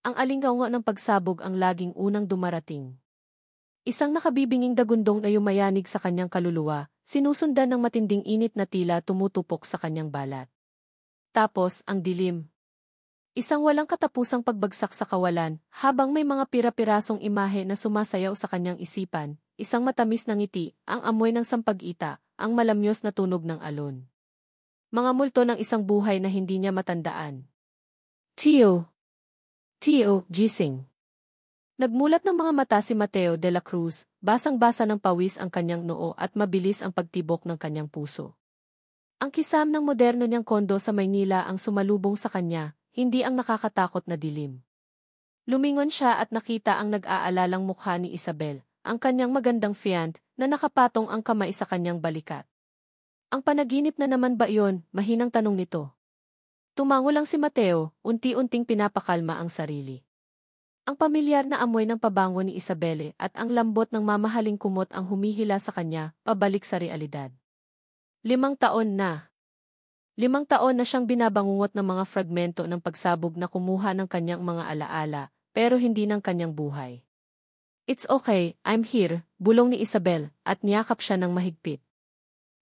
Ang alingaw ng pagsabog ang laging unang dumarating. Isang nakabibinging dagundong na yumayanig sa kanyang kaluluwa, sinusundan ng matinding init na tila tumutupok sa kanyang balat. Tapos, ang dilim. Isang walang katapusang pagbagsak sa kawalan, habang may mga pira-pirasong imahe na sumasayaw sa kanyang isipan, isang matamis na ngiti, ang amoy ng sampag-ita, ang malamyos na tunog ng alon. Mga multo ng isang buhay na hindi niya matandaan. Tio! Tio, gising! Nagmulat ng mga mata si Mateo de la Cruz, basang-basa ng pawis ang kanyang noo at mabilis ang pagtibok ng kanyang puso. Ang kisam ng moderno niyang kondo sa Maynila ang sumalubong sa kanya, hindi ang nakakatakot na dilim. Lumingon siya at nakita ang nag-aalalang mukha ni Isabel, ang kanyang magandang fiant, na nakapatong ang kamay sa kanyang balikat. Ang panaginip na naman ba iyon, mahinang tanong nito. Tumango lang si Mateo, unti-unting pinapakalma ang sarili. Ang pamilyar na amoy ng pabango ni Isabelle at ang lambot ng mamahaling kumot ang humihila sa kanya, pabalik sa realidad. 5 taon na. 5 taon na siyang binabangungot ng mga fragmento ng pagsabog na kumuha ng kanyang mga alaala, pero hindi ng kanyang buhay. It's okay, I'm here, bulong ni Isabel, at niyakap siya ng mahigpit.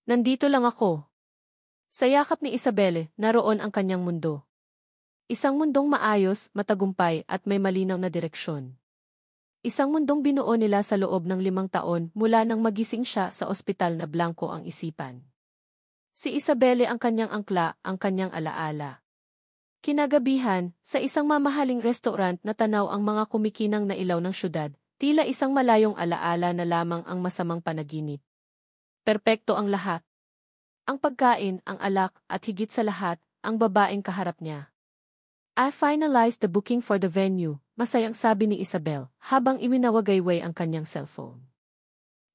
Nandito lang ako. Sa yakap ni Isabelle, naroon ang kanyang mundo. Isang mundong maayos, matagumpay at may malinaw na direksyon. Isang mundong binuo nila sa loob ng 5 taon mula nang magising siya sa ospital na blanko ang isipan. Si Isabelle ang kanyang angkla, ang kanyang alaala. Kinagabihan, sa isang mamahaling restaurant na tanaw ang mga kumikinang na ilaw ng syudad, tila isang malayong alaala na lamang ang masamang panaginip. Perpekto ang lahat. Ang pagkain, ang alak, at higit sa lahat, ang babaeng kaharap niya. I finalized the booking for the venue, masayang sabi ni Isabel, habang iminawagayway ang kanyang cellphone.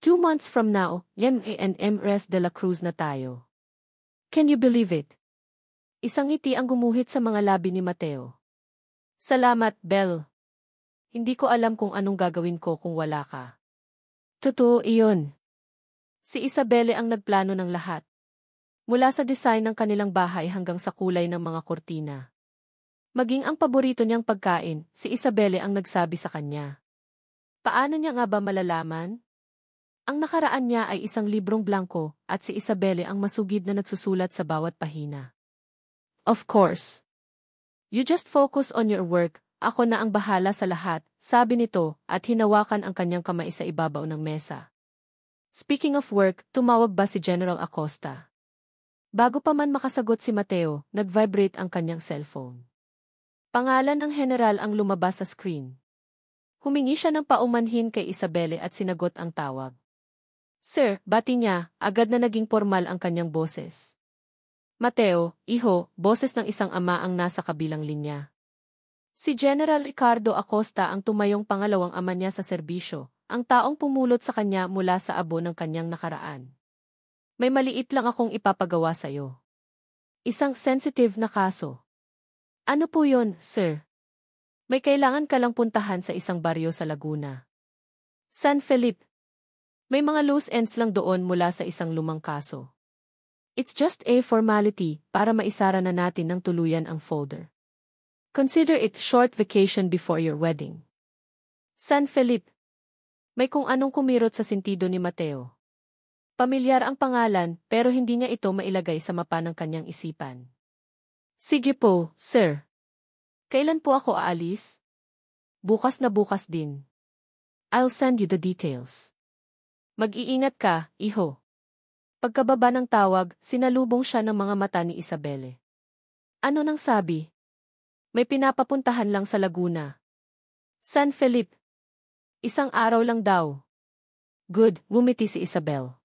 2 months from now, M.A.N.M. Res de la Cruz na tayo. Can you believe it? Isang ngiti ang gumuhit sa mga labi ni Mateo. Salamat, Belle. Hindi ko alam kung anong gagawin ko kung wala ka. Totoo iyon. Si Isabelle ang nagplano ng lahat. Mula sa design ng kanilang bahay hanggang sa kulay ng mga kortina. Maging ang paborito niyang pagkain, si Isabelle ang nagsabi sa kanya. Paano niya nga ba malalaman? Ang nakaraan niya ay isang librong blanko, at si Isabelle ang masugid na nagsusulat sa bawat pahina. Of course. You just focus on your work, ako na ang bahala sa lahat, sabi nito, at hinawakan ang kanyang kamay sa ibabaw ng mesa. Speaking of work, tumawag ba si General Acosta? Bago pa man makasagot si Mateo, nag-vibrate ang kanyang cellphone. Pangalan ng general ang lumabas sa screen. Humingi siya ng paumanhin kay Isabelle at sinagot ang tawag. Sir, bati niya, agad na naging formal ang kanyang boses. Mateo, iho, boses ng isang ama ang nasa kabilang linya. Si General Ricardo Acosta ang tumayong pangalawang ama niya sa serbisyo, ang taong pumulot sa kanya mula sa abo ng kanyang nakaraan. May maliit lang akong ipapagawa sa'yo. Isang sensitive na kaso. Ano po yon, sir? May kailangan ka lang puntahan sa isang baryo sa Laguna. San Felipe. May mga loose ends lang doon mula sa isang lumang kaso. It's just a formality para maisara na natin ng tuluyan ang folder. Consider it short vacation before your wedding. San Felipe. May kung anong kumirot sa sentido ni Mateo. Pamilyar ang pangalan pero hindi niya ito mailagay sa mapa ng kanyang isipan. Sige po, sir. Kailan po ako aalis? Bukas na bukas din. I'll send you the details. Mag-iingat ka, iho. Pagkababa ng tawag, sinalubong siya ng mga mata ni Isabelle. Ano nang sabi? May pinapapuntahan lang sa Laguna. San Felipe. Isang araw lang daw. Good, ngumiti si Isabel.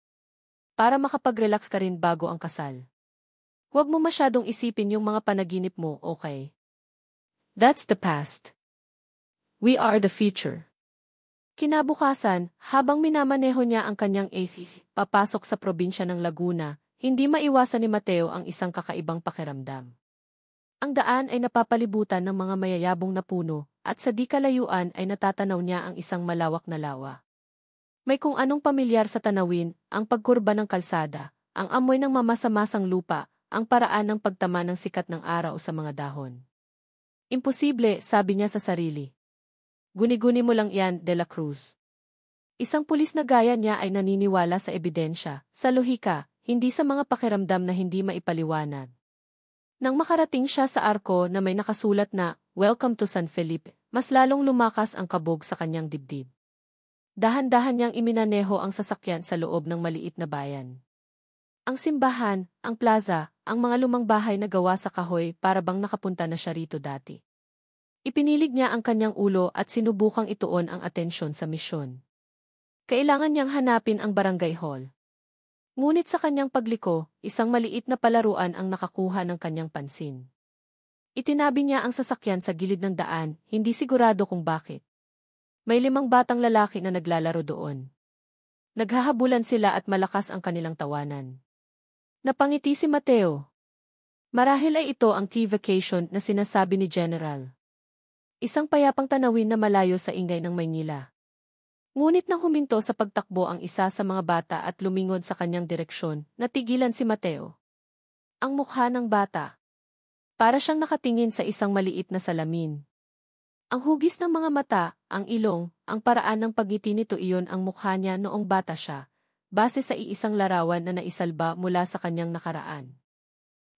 Para makapag-relax ka rin bago ang kasal. Huwag mo masyadong isipin yung mga panaginip mo, okay? That's the past. We are the future. Kinabukasan, habang minamaneho niya ang kanyang AV, papasok sa probinsya ng Laguna, hindi maiwasan ni Mateo ang isang kakaibang pakiramdam. Ang daan ay napapalibutan ng mga mayayabong na puno, at sa di kalayuan ay natatanaw niya ang isang malawak na lawa. May kung anong pamilyar sa tanawin, ang pagkurba ng kalsada, ang amoy ng mamasa-masang lupa, ang paraan ng pagtama ng sikat ng araw sa mga dahon. Imposible, sabi niya sa sarili. Guni-guni mo lang yan, De La Cruz. Isang pulis na gaya niya ay naniniwala sa ebidensya, sa lohika, hindi sa mga pakiramdam na hindi maipaliwanag. Nang makarating siya sa arko na may nakasulat na, "Welcome to San Felipe," mas lalong lumakas ang kabog sa kanyang dibdib. Dahan-dahan niyang iminaneho ang sasakyan sa loob ng maliit na bayan. Ang simbahan, ang plaza, ang mga lumang bahay na gawa sa kahoy para bang nakapunta na siya rito dati. Ipinilig niya ang kanyang ulo at sinubukang ituon ang atensyon sa misyon. Kailangan niyang hanapin ang barangay hall. Ngunit sa kanyang pagliko, isang maliit na palaruan ang nakakuha ng kanyang pansin. Itinabi niya ang sasakyan sa gilid ng daan, hindi sigurado kung bakit. May 5 batang lalaki na naglalaro doon. Naghahabulan sila at malakas ang kanilang tawanan. Napangiti si Mateo. Marahil ay ito ang tea vacation na sinasabi ni General. Isang payapang tanawin na malayo sa ingay ng Maynila. Ngunit nang huminto sa pagtakbo ang isa sa mga bata at lumingon sa kanyang direksyon, natigilan si Mateo. Ang mukha ng bata. Para siyang nakatingin sa isang maliit na salamin. Ang hugis ng mga mata, ang ilong, ang paraan ng pagngiti nito iyon ang mukha niya noong bata siya, base sa iisang larawan na naisalba mula sa kanyang nakaraan.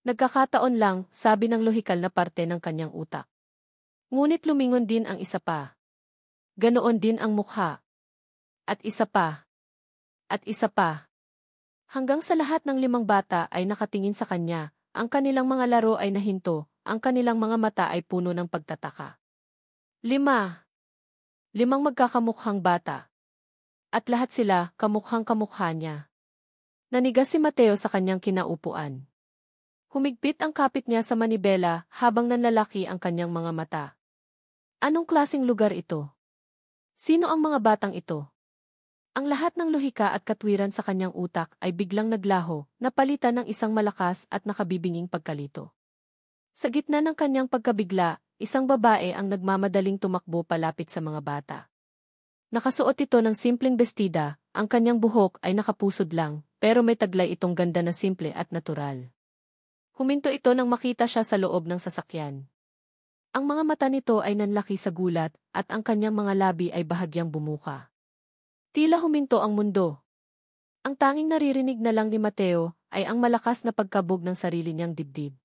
Nagkakataon lang, sabi ng lohikal na parte ng kanyang utak. Ngunit lumingon din ang isa pa. Ganoon din ang mukha. At isa pa. At isa pa. Hanggang sa lahat ng 5 bata ay nakatingin sa kanya, ang kanilang mga laro ay nahinto, ang kanilang mga mata ay puno ng pagtataka. 5. 5 magkakamukhang bata. At lahat sila, kamukhang-kamukha niya. Nanigas si Mateo sa kanyang kinaupuan. Humigpit ang kapit niya sa manibela habang nanlalaki ang kanyang mga mata. Anong klaseng lugar ito? Sino ang mga batang ito? Ang lahat ng lohika at katwiran sa kanyang utak ay biglang naglaho, napalitan ng isang malakas at nakabibinging pagkalito. Sa gitna ng kanyang pagkabigla, isang babae ang nagmamadaling tumakbo palapit sa mga bata. Nakasuot ito ng simpleng bestida, ang kanyang buhok ay nakapusod lang, pero may taglay itong ganda na simple at natural. Huminto ito nang makita siya sa loob ng sasakyan. Ang mga mata nito ay nanlaki sa gulat, at ang kanyang mga labi ay bahagyang bumuka. Tila huminto ang mundo. Ang tanging naririnig na lang ni Mateo ay ang malakas na pagkabog ng sarili niyang dibdib.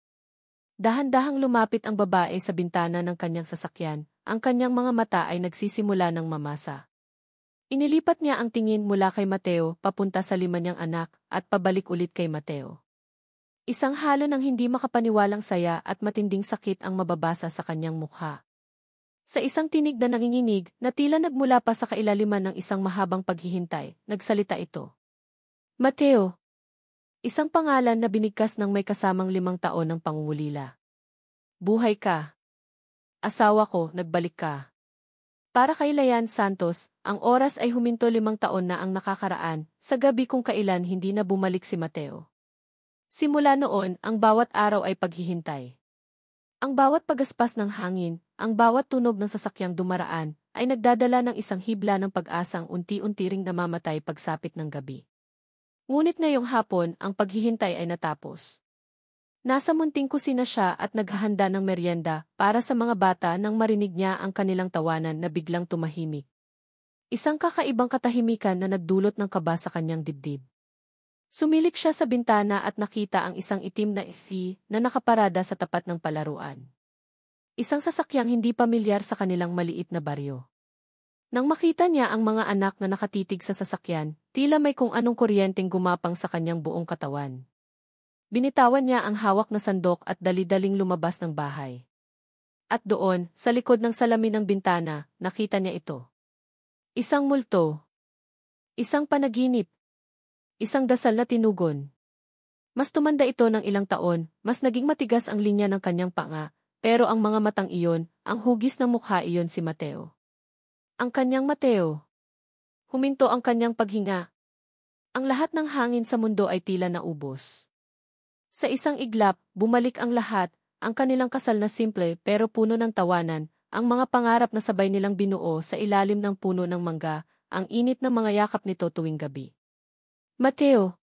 Dahan-dahang lumapit ang babae sa bintana ng kanyang sasakyan, ang kanyang mga mata ay nagsisimula ng mamasa. Inilipat niya ang tingin mula kay Mateo papunta sa 5 niyang anak at pabalik ulit kay Mateo. Isang halo ng hindi makapaniwalang saya at matinding sakit ang mababasa sa kanyang mukha. Sa isang tinig na nanginginig na tila nagmula pa sa kailaliman ng isang mahabang paghihintay, nagsalita ito. Mateo. Isang pangalan na binigkas ng may kasamang 5 taon ng pangungulila. Buhay ka. Asawa ko, nagbalik ka. Para kay Layan Santos, ang oras ay huminto 5 taon na ang nakakaraan, sa gabi kung kailan hindi na bumalik si Mateo. Simula noon, ang bawat araw ay paghihintay. Ang bawat pagaspas ng hangin, ang bawat tunog ng sasakyang dumaraan, ay nagdadala ng isang hibla ng pag-asang unti-unti ring namamatay pagsapit ng gabi. Ngunit ngayong hapon, ang paghihintay ay natapos. Nasa munting kusina siya at naghahanda ng merienda para sa mga bata nang marinig niya ang kanilang tawanan na biglang tumahimik. Isang kakaibang katahimikan na nagdulot ng kaba sa kanyang dibdib. Sumilik siya sa bintana at nakita ang isang itim na SUV na nakaparada sa tapat ng palaruan. Isang sasakyang hindi pamilyar sa kanilang maliit na baryo. Nang makita niya ang mga anak na nakatitig sa sasakyan, tila may kung anong kuryenteng gumapang sa kanyang buong katawan. Binitawan niya ang hawak na sandok at dali-daling lumabas ng bahay. At doon, sa likod ng salamin ng bintana, nakita niya ito. Isang multo. Isang panaginip. Isang dasal na tinugon. Mas tumanda ito ng ilang taon, mas naging matigas ang linya ng kanyang panga, pero ang mga matang iyon, ang hugis ng mukha iyon si Mateo. Ang kanyang Mateo. Huminto ang kanyang paghinga. Ang lahat ng hangin sa mundo ay tila naubos. Sa isang iglap, bumalik ang lahat, ang kanilang kasal na simple pero puno ng tawanan, ang mga pangarap na sabay nilang binuo sa ilalim ng puno ng mangga, ang init ng mga yakap nito tuwing gabi. Mateo.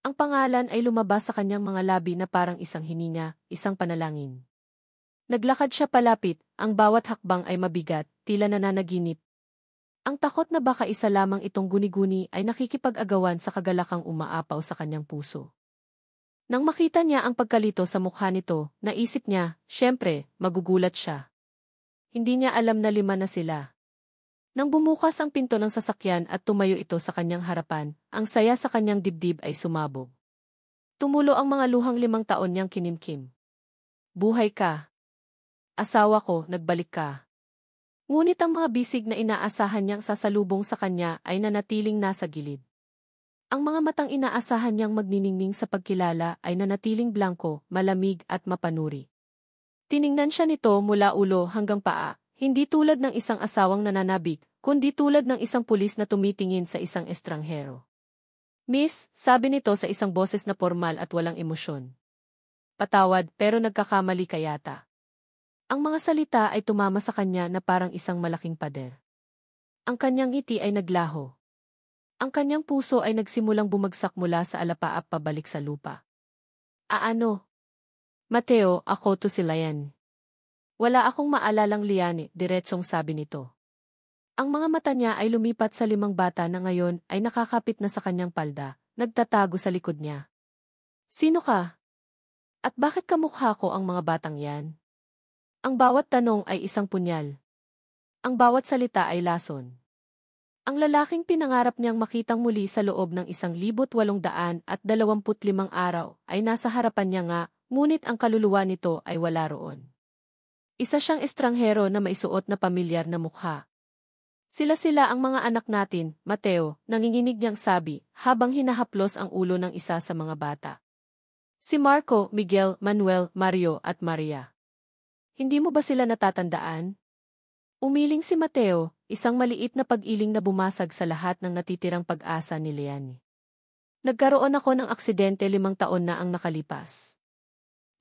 Ang pangalan ay lumabas sa kanyang mga labi na parang isang hininga, isang panalangin. Naglakad siya palapit, ang bawat hakbang ay mabigat, tila nananaginip. Ang takot na baka isa lamang itong guni-guni ay nakikipag-agawan sa kagalakang umaapaw sa kanyang puso. Nang makita niya ang pagkalito sa mukha nito, naisip niya, syempre, magugulat siya. Hindi niya alam na 5 na sila. Nang bumukas ang pinto ng sasakyan at tumayo ito sa kanyang harapan, ang saya sa kanyang dibdib ay sumabog. Tumulo ang mga luhang 5 taon niyang kinimkim. Buhay ka. Asawa ko, nagbalik ka. Ngunit ang mga bisig na inaasahan niyang sasalubong sa kanya ay nanatiling nasa gilid. Ang mga matang inaasahan niyang magniningning sa pagkilala ay nanatiling blanko, malamig at mapanuri. Tiningnan siya nito mula ulo hanggang paa, hindi tulad ng isang asawang nananabik, kundi tulad ng isang pulis na tumitingin sa isang estranghero. Miss, sabi nito sa isang boses na formal at walang emosyon. Patawad, pero nagkakamali ka yata. Ang mga salita ay tumama sa kanya na parang isang malaking pader. Ang kanyang ngiti ay naglaho. Ang kanyang puso ay nagsimulang bumagsak mula sa alapaap pabalik sa lupa. Ano? Mateo, ako to si Liane. Wala akong maalalang Liane, diretsong sabi nito. Ang mga mata niya ay lumipat sa 5 bata na ngayon ay nakakapit na sa kanyang palda, nagtatago sa likod niya. Sino ka? At bakit kamukha ko ang mga batang yan? Ang bawat tanong ay isang punyal. Ang bawat salita ay lason. Ang lalaking pinangarap niyang makitang muli sa loob ng 1,825 araw ay nasa harapan niya nga, ngunit ang kaluluwa nito ay wala roon. Isa siyang estranghero na maisuot na pamilyar na mukha. Sila ang mga anak natin, Mateo, nanginginig niyang sabi, habang hinahaplos ang ulo ng isa sa mga bata. Si Marco, Miguel, Manuel, Mario at Maria. Hindi mo ba sila natatandaan? Umiling si Mateo, isang maliit na pag-iling na bumasag sa lahat ng natitirang pag-asa ni Liane. Nagkaroon ako ng aksidente 5 taon na ang nakalipas.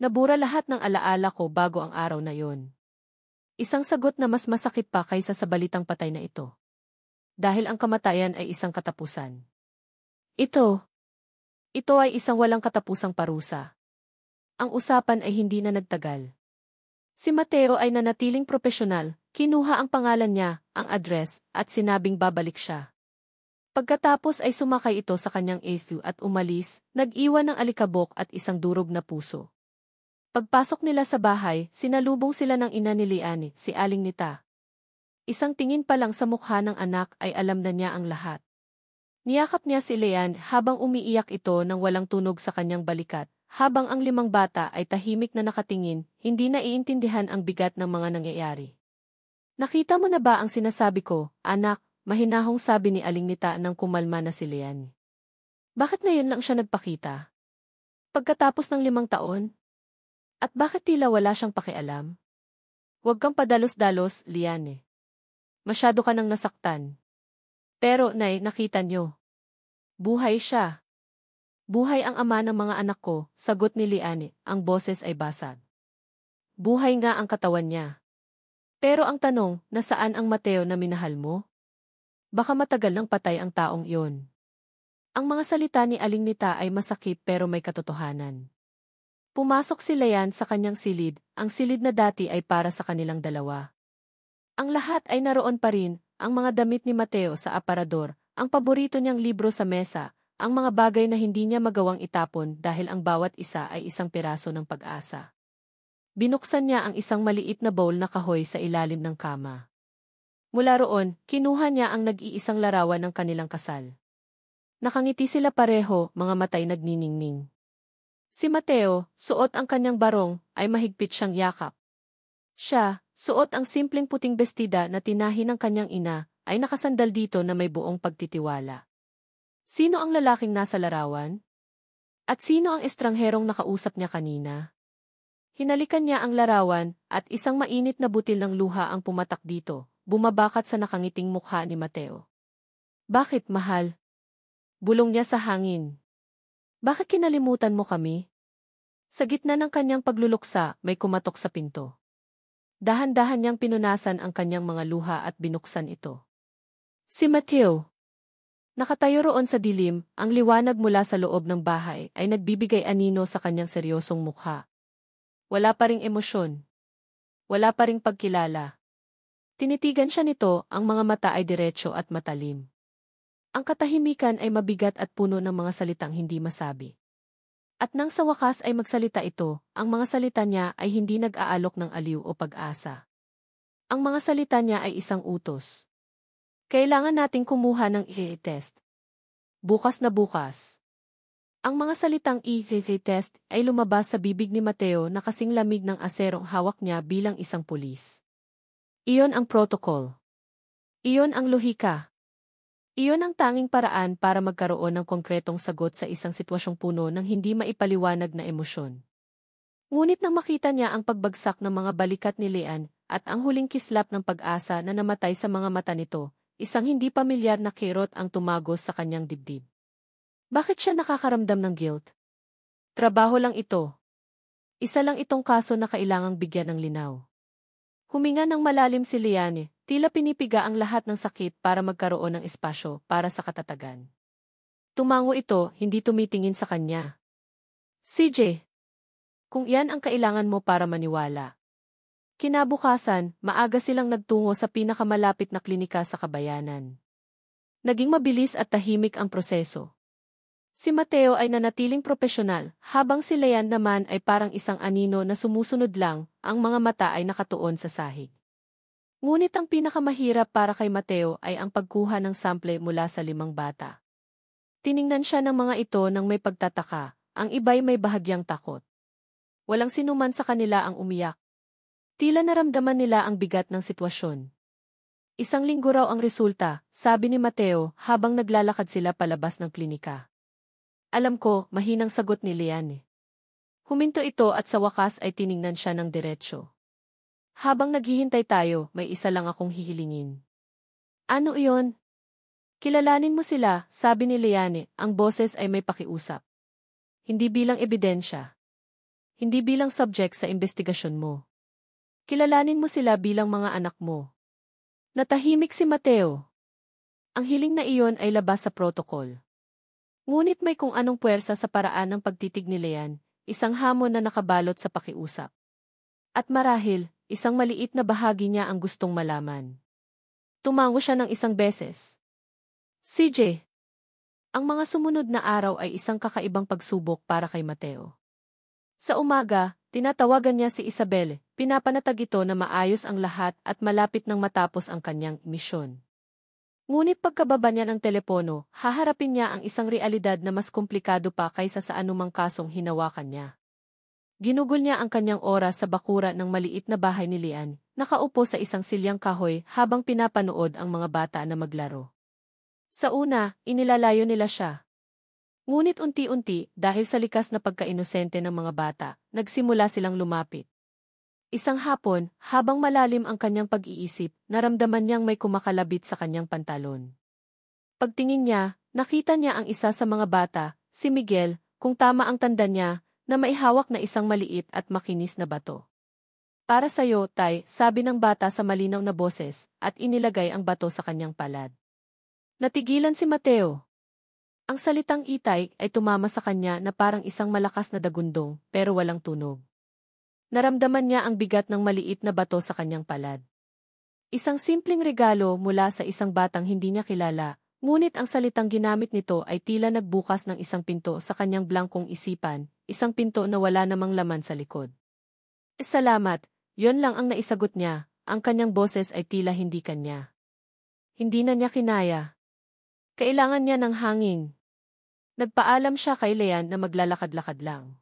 Nabura lahat ng alaala ko bago ang araw na yon. Isang sagot na mas masakit pa kaysa sa balitang patay na ito. Dahil ang kamatayan ay isang katapusan. Ito ay isang walang katapusang parusa. Ang usapan ay hindi na nagtagal. Si Mateo ay nanatiling propesyonal, kinuha ang pangalan niya, ang address, at sinabing babalik siya. Pagkatapos ay sumakay ito sa kanyang SUV at umalis, nag-iwan ng alikabok at isang durog na puso. Pagpasok nila sa bahay, sinalubong sila ng ina ni Liane, si Aling Nita. Isang tingin pa lang sa mukha ng anak ay alam na niya ang lahat. Niyakap niya si Liane habang umiiyak ito nang walang tunog sa kanyang balikat. Habang ang 5 bata ay tahimik na nakatingin, hindi na iintindihan ang bigat ng mga nangyayari. Nakita mo na ba ang sinasabi ko, anak? Mahinahong sabi ni Aling Nita nang kumalma na si Liane. Bakit ngayon lang siya nagpakita? Pagkatapos ng 5 taon? At bakit tila wala siyang pakialam? Huwag kang padalos-dalos, Liane. Masyado ka nang nasaktan. Pero, Nay, nakita niyo. Buhay siya. Buhay ang ama ng mga anak ko, sagot ni Liane, ang boses ay basag. Buhay nga ang katawan niya. Pero ang tanong, nasaan ang Mateo na minahal mo? Baka matagal nang patay ang taong iyon. Ang mga salita ni Aling Nita ay masakit pero may katotohanan. Pumasok si Liane sa kanyang silid, ang silid na dati ay para sa kanilang dalawa. Ang lahat ay naroon pa rin, ang mga damit ni Mateo sa aparador, ang paborito niyang libro sa mesa, ang mga bagay na hindi niya magawang itapon dahil ang bawat isa ay isang piraso ng pag-asa. Binuksan niya ang isang maliit na bowl na kahoy sa ilalim ng kama. Mula roon, kinuha niya ang nag-iisang larawan ng kanilang kasal. Nakangiti sila pareho, mga matay nagniningning. Si Mateo, suot ang kanyang barong, ay mahigpit siyang yakap. Siya, suot ang simpleng puting bestida na tinahi ng kanyang ina, ay nakasandal dito na may buong pagtitiwala. Sino ang lalaking nasa larawan? At sino ang estrangherong nakausap niya kanina? Hinalikan niya ang larawan, at isang mainit na butil ng luha ang pumatak dito, bumabakat sa nakangiting mukha ni Mateo. Bakit, mahal? Bulong niya sa hangin. Bakit kinalimutan mo kami? Sa gitna ng kanyang pagluluksa, may kumatok sa pinto. Dahan-dahan niyang pinunasan ang kanyang mga luha at binuksan ito. Si Mateo. Nakatayo roon sa dilim, ang liwanag mula sa loob ng bahay ay nagbibigay anino sa kanyang seryosong mukha. Wala pa ring emosyon. Wala pa ring pagkilala. Tinitigan siya nito, ang mga mata ay diretso at matalim. Ang katahimikan ay mabigat at puno ng mga salitang hindi masabi. At nang sa wakas ay magsalita ito, ang mga salita niya ay hindi nag-aalok ng aliw o pag-asa. Ang mga salita niya ay isang utos. Kailangan nating kumuha ng i-test. Bukas na bukas. Ang mga salitang i-test ay lumabas sa bibig ni Mateo na kasing lamig ng aserong hawak niya bilang isang pulis. Iyon ang protocol. Iyon ang lohika. Iyon ang tanging paraan para magkaroon ng konkretong sagot sa isang sitwasyong puno ng hindi maipaliwanag na emosyon. Ngunit nang makita niya ang pagbagsak ng mga balikat ni Leanne at ang huling kislap ng pag-asa na namatay sa mga mata nito, isang hindi pamilyar na kirot ang tumagos sa kanyang dibdib. Bakit siya nakakaramdam ng guilt? Trabaho lang ito. Isa lang itong kaso na kailangang bigyan ng linaw. Huminga ng malalim si Leanne, tila pinipiga ang lahat ng sakit para magkaroon ng espasyo para sa katatagan. Tumango ito, hindi tumitingin sa kanya. CJ, kung iyan ang kailangan mo para maniwala. Kinabukasan, maaga silang nagtungo sa pinakamalapit na klinika sa kabayanan. Naging mabilis at tahimik ang proseso. Si Mateo ay nanatiling propesyonal, habang si Leanne naman ay parang isang anino na sumusunod lang, ang mga mata ay nakatuon sa sahig. Ngunit ang pinakamahirap para kay Mateo ay ang pagkuha ng sample mula sa 5 bata. Tiningnan siya ng mga ito nang may pagtataka, ang iba'y may bahagyang takot. Walang sinuman sa kanila ang umiyak. Tila naramdaman nila ang bigat ng sitwasyon. Isang linggo raw ang resulta, sabi ni Mateo habang naglalakad sila palabas ng klinika. Alam ko, mahinang sagot ni Leanne. Huminto ito at sa wakas ay tiningnan siya ng diretsyo. Habang naghihintay tayo, may isa lang akong hihilingin. Ano iyon? Kilalanin mo sila, sabi ni Leanne, ang boses ay may pakiusap. Hindi bilang ebidensya. Hindi bilang subject sa investigasyon mo. Kilalanin mo sila bilang mga anak mo. Natahimik si Mateo. Ang hiling na iyon ay labas sa protocol. Ngunit may kung anong puwersa sa paraan ng pagtitig ni Leanne, isang hamon na nakabalot sa pakiusap. At marahil, isang maliit na bahagi niya ang gustong malaman. Tumango siya ng isang beses. CJ, ang mga sumunod na araw ay isang kakaibang pagsubok para kay Mateo. Sa umaga, tinatawagan niya si Isabel, pinapanatag ito na maayos ang lahat at malapit nang matapos ang kanyang misyon. Ngunit pagkababa niya ng telepono, haharapin niya ang isang realidad na mas komplikado pa kaysa sa anumang kasong hinawakan niya. Ginugol niya ang kanyang oras sa bakura ng maliit na bahay ni Leanne, nakaupo sa isang silyang kahoy habang pinapanood ang mga bata na maglaro. Sa una, inilalayo nila siya. Ngunit unti-unti, dahil sa likas na pagka-inosente ng mga bata, nagsimula silang lumapit. Isang hapon, habang malalim ang kanyang pag-iisip, naramdaman niyang may kumakalabit sa kanyang pantalon. Pagtingin niya, nakita niya ang isa sa mga bata, si Miguel, kung tama ang tanda niya, na maihawak na isang maliit at makinis na bato. Para sa'yo, Tay, sabi ng bata sa malinaw na boses, at inilagay ang bato sa kanyang palad. Natigilan si Mateo. Ang salitang itay ay tumama sa kanya na parang isang malakas na dagundong, pero walang tunog. Naramdaman niya ang bigat ng maliit na bato sa kanyang palad. Isang simpleng regalo mula sa isang batang hindi niya kilala, ngunit ang salitang ginamit nito ay tila nagbukas ng isang pinto sa kanyang blangkong isipan, isang pinto na wala namang laman sa likod. Salamat, yon lang ang naisagot niya, ang kanyang boses ay tila hindi kanya. Hindi na niya kinaya. Kailangan niya ng hangin. Nagpaalam siya kay Leanne na maglalakad-lakad lang.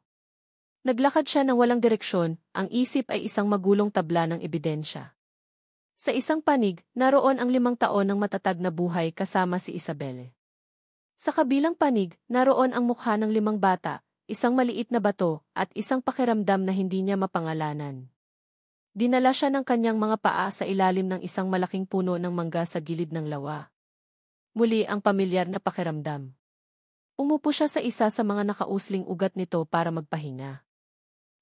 Naglakad siya ng walang direksyon, ang isip ay isang magulong tabla ng ebidensya. Sa isang panig, naroon ang 5 taon ng matatag na buhay kasama si Isabel. Sa kabilang panig, naroon ang mukha ng 5 bata, isang maliit na bato, at isang pakiramdam na hindi niya mapangalanan. Dinala siya ng kanyang mga paa sa ilalim ng isang malaking puno ng mangga sa gilid ng lawa. Muli ang pamilyar na pakiramdam. Umupo siya sa isa sa mga nakausling ugat nito para magpahinga.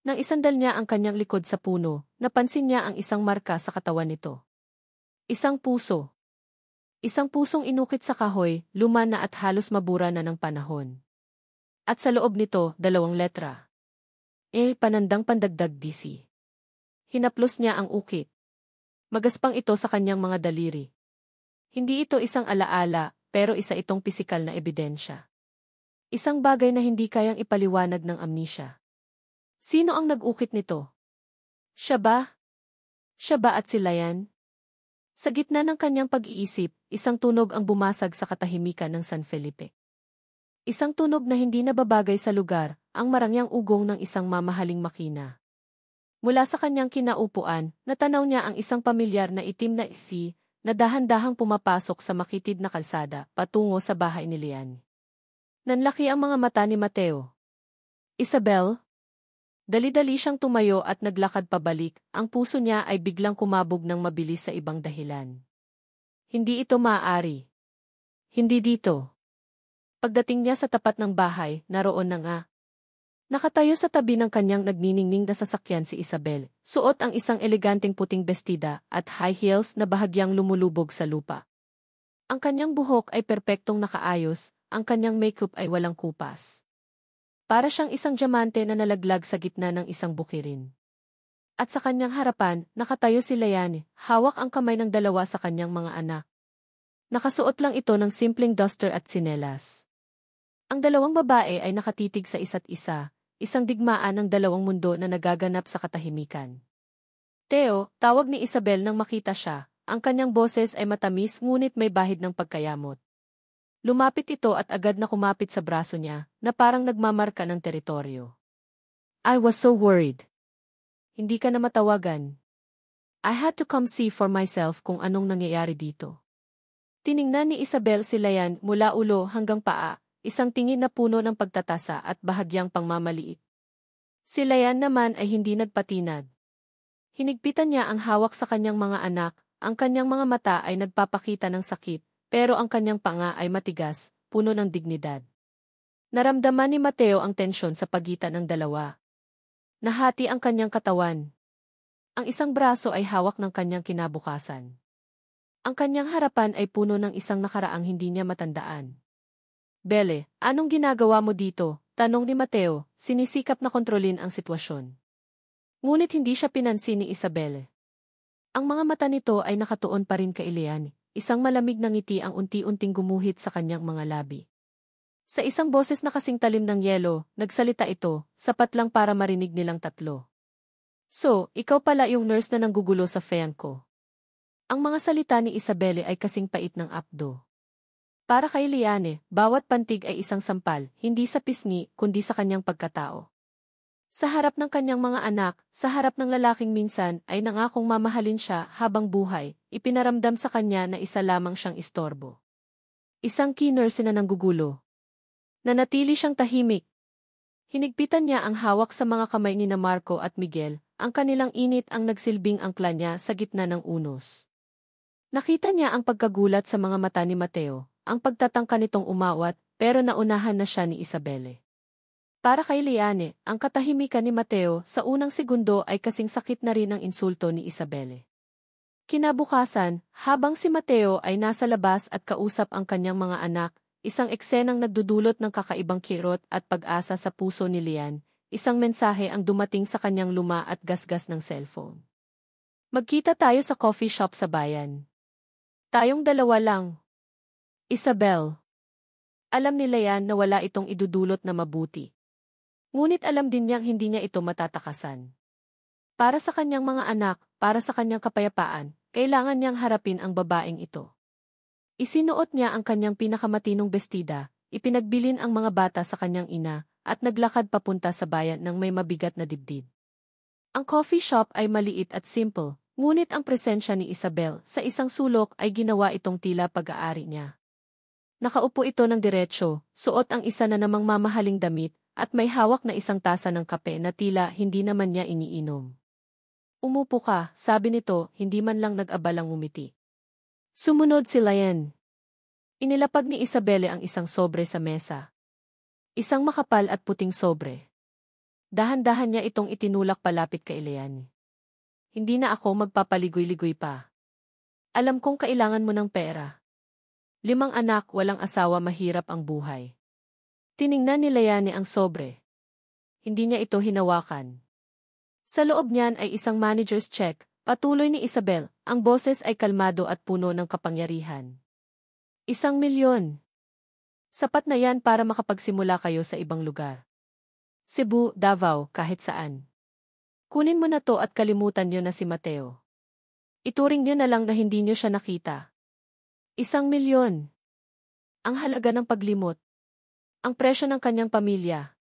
Nang isandal niya ang kanyang likod sa puno, napansin niya ang isang marka sa katawan nito. Isang puso. Isang pusong inukit sa kahoy, luma na at halos mabura na ng panahon. At sa loob nito, 2 letra. Panandang pandagdag DC. Hinaplos niya ang ukit. Magaspang ito sa kanyang mga daliri. Hindi ito isang alaala, pero isa itong pisikal na ebidensya. Isang bagay na hindi kayang ipaliwanag ng amnesia. Sino ang nag-ukit nito? Siya ba? Siya ba at sila yan? Sa gitna ng kanyang pag-iisip, isang tunog ang bumasag sa katahimikan ng San Felipe. Isang tunog na hindi nababagay sa lugar, ang marangyang ugong ng isang mamahaling makina. Mula sa kanyang kinaupuan, natanaw niya ang isang pamilyar na itim na ifi na dahan-dahang pumapasok sa makitid na kalsada patungo sa bahay ni Lian. Nanlaki ang mga mata ni Mateo. Isabel? Dali-dali siyang tumayo at naglakad pabalik, ang puso niya ay biglang kumabog ng mabilis sa ibang dahilan. Hindi ito maaari. Hindi dito. Pagdating niya sa tapat ng bahay, naroon na nga. Nakatayo sa tabi ng kanyang nagniningning na sasakyan si Isabel, suot ang isang eleganteng puting bestida at high heels na bahagyang lumulubog sa lupa. Ang kanyang buhok ay perpektong nakaayos, ang kanyang makeup ay walang kupas. Para siyang isang diamante na nalaglag sa gitna ng isang bukirin. At sa kanyang harapan, nakatayo si Lian, hawak ang kamay ng dalawa sa kanyang mga anak. Nakasuot lang ito ng simpleng duster at tsinelas. Ang dalawang babae ay nakatitig sa isa't isa, isang digmaan ng dalawang mundo na nagaganap sa katahimikan. Theo, tawag ni Isabel nang makita siya, ang kanyang boses ay matamis ngunit may bahid ng pagkayamot. Lumapit ito at agad na kumapit sa braso niya, na parang nagmamarka ng teritoryo. I was so worried. Hindi ka na matawagan. I had to come see for myself kung anong nangyayari dito. Tiningnan ni Isabel si Lian mula ulo hanggang paa, isang tingin na puno ng pagtatasa at bahagyang pangmamaliit. Si Lian naman ay hindi nagpatinag. Hinigpitan niya ang hawak sa kanyang mga anak, ang kanyang mga mata ay nagpapakita ng sakit, pero ang kanyang panga ay matigas, puno ng dignidad. Naramdaman ni Mateo ang tensyon sa pagitan ng dalawa. Nahati ang kanyang katawan. Ang isang braso ay hawak ng kanyang kinabukasan. Ang kanyang harapan ay puno ng isang nakaraang hindi niya matandaan. Belle, anong ginagawa mo dito? Tanong ni Mateo, sinisikap na kontrolin ang sitwasyon. Ngunit hindi siya pinansin ni Isabel. Ang mga mata nito ay nakatuon pa rin kay Lian, isang malamig na ngiti ang unti-unting gumuhit sa kanyang mga labi. Sa isang boses na kasing talim ng yelo, nagsalita ito, sapat lang para marinig nilang tatlo. So, ikaw pala yung nurse na nanggugulo sa fean ko. Ang mga salita ni Isabelle ay kasing pait ng apdo. Para kay Liane, bawat pantig ay isang sampal, hindi sa pisngi, kundi sa kanyang pagkatao. Sa harap ng kanyang mga anak, sa harap ng lalaking minsan ay nangakong mamahalin siya habang buhay, ipinaramdam sa kanya na isa lamang siyang istorbo. Isang key nurse na nanggugulo. Nanatili siyang tahimik. Hinigpitan niya ang hawak sa mga kamay ni Marco at Miguel, ang kanilang init ang nagsilbing angkla niya sa gitna ng unos. Nakita niya ang pagkagulat sa mga mata ni Mateo, ang pagtatangka nitong umawat, pero naunahan na siya ni Isabelle. Para kay Liane, ang katahimikan ni Mateo sa unang segundo ay kasing sakit na rin ang insulto ni Isabelle. Kinabukasan, habang si Mateo ay nasa labas at kausap ang kanyang mga anak, isang eksenang nagdudulot ng kakaibang kirot at pag-asa sa puso ni Lian, isang mensahe ang dumating sa kanyang luma at gasgas ng cellphone. Magkita tayo sa coffee shop sa bayan. Tayong dalawa lang. Isabel. Alam ni Lian na wala itong idudulot na mabuti. Ngunit alam din niyang hindi niya ito matatakasan. Para sa kanyang mga anak, para sa kanyang kapayapaan, kailangan niyang harapin ang babaeng ito. Isinuot niya ang kanyang pinakamatinong bestida, ipinagbilin ang mga bata sa kanyang ina, at naglakad papunta sa bayan ng may mabigat na dibdib. Ang coffee shop ay maliit at simple, ngunit ang presensya ni Isabel sa isang sulok ay ginawa itong tila pag-aari niya. Nakaupo ito ng diretsyo, suot ang isa na namang mamahaling damit, at may hawak na isang tasa ng kape na tila hindi naman niya iniinom. Umupo ka, sabi nito, hindi man lang nag-abalang ngumiti. Sumunod si Lian. Inilapag ni Isabelle ang isang sobre sa mesa. Isang makapal at puting sobre. Dahan-dahan niya itong itinulak palapit kay Lian. Hindi na ako magpapaligoy-ligoy pa. Alam kong kailangan mo ng pera. 5 anak, walang asawa, mahirap ang buhay. Tiningnan ni Liane ang sobre. Hindi niya ito hinawakan. Sa loob niyan ay isang manager's check, patuloy ni Isabel, ang boses ay kalmado at puno ng kapangyarihan. 1 milyon. Sapat na yan para makapagsimula kayo sa ibang lugar. Cebu, Davao, kahit saan. Kunin mo na to at kalimutan niyo na si Mateo. Ituring niyo na lang na hindi niyo siya nakita. 1 milyon. Ang halaga ng paglimot. Ang presyo ng kanyang pamilya.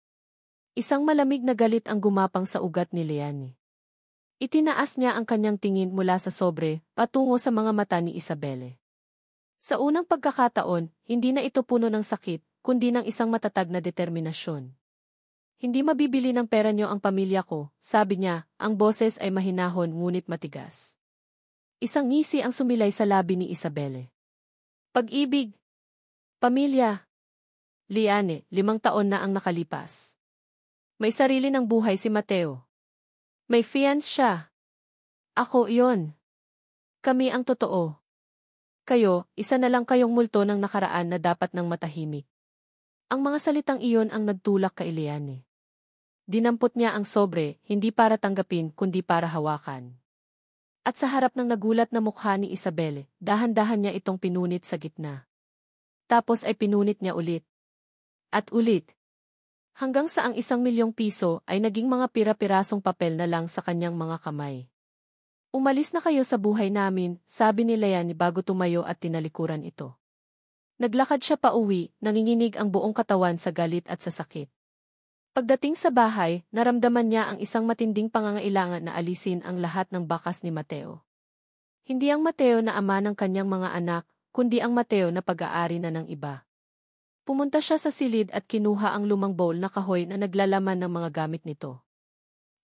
Isang malamig na galit ang gumapang sa ugat ni Leanne. Itinaas niya ang kanyang tingin mula sa sobre, patungo sa mga mata ni Isabelle. Sa unang pagkakataon, hindi na ito puno ng sakit, kundi ng isang matatag na determinasyon. Hindi mabibili ng pera niyo ang pamilya ko, sabi niya, ang boses ay mahinahon ngunit matigas. Isang ngisi ang sumilay sa labi ni Isabelle. Pag-ibig. Pamilya. Leanne, 5 taon na ang nakalipas. May sarili ng buhay si Mateo. May fiancé siya. Ako iyon. Kami ang totoo. Kayo, isa na lang kayong multo ng nakaraan na dapat nang matahimik. Ang mga salitang iyon ang nagtulak kay Leanne. Dinampot niya ang sobre, hindi para tanggapin kundi para hawakan. At sa harap ng nagulat na mukha ni Isabelle, dahan-dahan niya itong pinunit sa gitna. Tapos ay pinunit niya ulit. At ulit. Hanggang sa ang 1 milyong piso ay naging mga pira-pirasong papel na lang sa kanyang mga kamay. Umalis na kayo sa buhay namin, sabi ni Leanne bago tumayo at tinalikuran ito. Naglakad siya pa uwi, nanginginig ang buong katawan sa galit at sa sakit. Pagdating sa bahay, naramdaman niya ang isang matinding pangangailangan na alisin ang lahat ng bakas ni Mateo. Hindi ang Mateo na ama ng kanyang mga anak, kundi ang Mateo na pag-aari na ng iba. Pumunta siya sa silid at kinuha ang lumang bowl na kahoy na naglalaman ng mga gamit nito.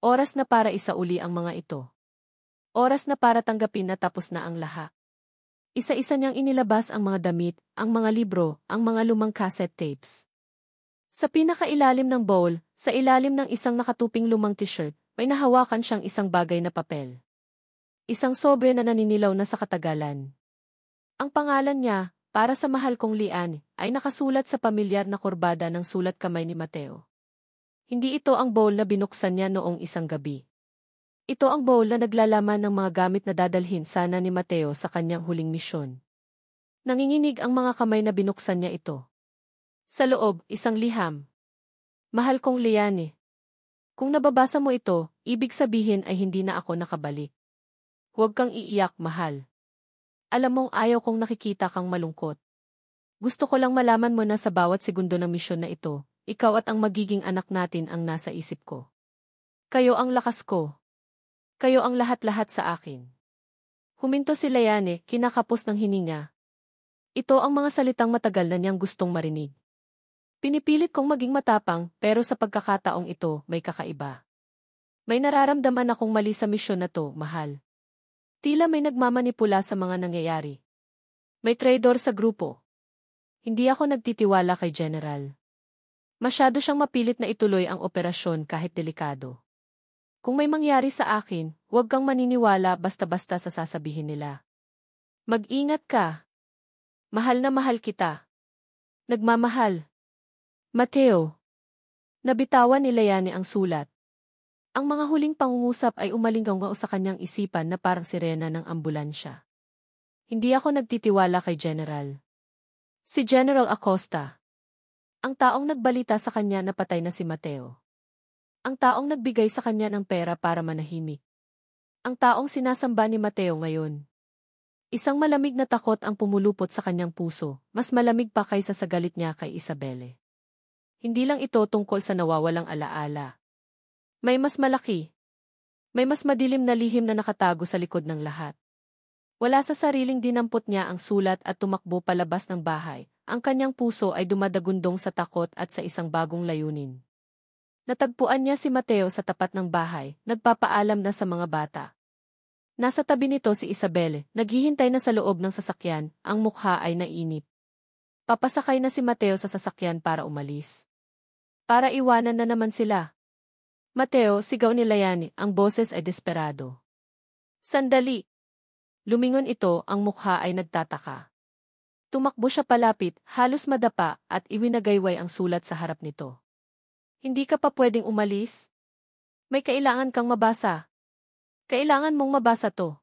Oras na para isauli ang mga ito. Oras na para tanggapin na tapos na ang lahat. Isa-isa niyang inilabas ang mga damit, ang mga libro, ang mga lumang cassette tapes. Sa pinakailalim ng bowl, sa ilalim ng isang nakatuping lumang t-shirt, may nahawakan siyang isang bagay na papel. Isang sobre na naninilaw na sa katagalan. Ang pangalan niya, para sa mahal kong Leanne, ay nakasulat sa pamilyar na kurbada ng sulat kamay ni Mateo. Hindi ito ang bowl na binuksan niya noong isang gabi. Ito ang bowl na naglalaman ng mga gamit na dadalhin sana ni Mateo sa kanyang huling misyon. Nanginginig ang mga kamay na binuksan niya ito. Sa loob, isang liham. Mahal kong Leanne. Kung nababasa mo ito, ibig sabihin ay hindi na ako nakabalik. Huwag kang iiyak, mahal. Alam mong ayaw kong nakikita kang malungkot. Gusto ko lang malaman mo na sa bawat segundo ng misyon na ito, ikaw at ang magiging anak natin ang nasa isip ko. Kayo ang lakas ko. Kayo ang lahat-lahat sa akin. Huminto si Leanne, kinakapos ng hininga. Ito ang mga salitang matagal na niyang gustong marinig. Pinipilit kong maging matapang, pero sa pagkakataong ito, may kakaiba. May nararamdaman akong mali sa misyon na to, mahal. Tila may nagmamanipula sa mga nangyayari. May traidor sa grupo. Hindi ako nagtitiwala kay General. Masyado siyang mapilit na ituloy ang operasyon kahit delikado. Kung may mangyari sa akin, huwag kang maniniwala basta-basta sa sasabihin nila. Mag-ingat ka. Mahal na mahal kita. Nagmamahal. Mateo. Nabitawan ni Leanne ang sulat. Ang mga huling pangungusap ay umalinggaw sa kanyang isipan na parang sirena ng ambulansya. Hindi ako nagtitiwala kay General. Si General Acosta. Ang taong nagbalita sa kanya na patay na si Mateo. Ang taong nagbigay sa kanya ng pera para manahimik. Ang taong sinasamba ni Mateo ngayon. Isang malamig na takot ang pumulupot sa kanyang puso, mas malamig pa kaysa sa galit niya kay Isabelle. Hindi lang ito tungkol sa nawawalang alaala. May mas malaki. May mas madilim na lihim na nakatago sa likod ng lahat. Wala sa sariling dinampot niya ang sulat at tumakbo palabas ng bahay. Ang kanyang puso ay dumadagundong sa takot at sa isang bagong layunin. Natagpuan niya si Mateo sa tapat ng bahay, nagpapaalam na sa mga bata. Nasa tabi nito si Isabelle, naghihintay na sa loob ng sasakyan, ang mukha ay nainip. Papasakay na si Mateo sa sasakyan para umalis. Para iwanan na naman sila. Mateo, sigaw ni Leanne, ang boses ay desperado. Sandali! Lumingon ito, ang mukha ay nagtataka. Tumakbo siya palapit, halos madapa, at iwinagayway ang sulat sa harap nito. Hindi ka pa pwedeng umalis? May kailangan kang mabasa. Kailangan mong mabasa to.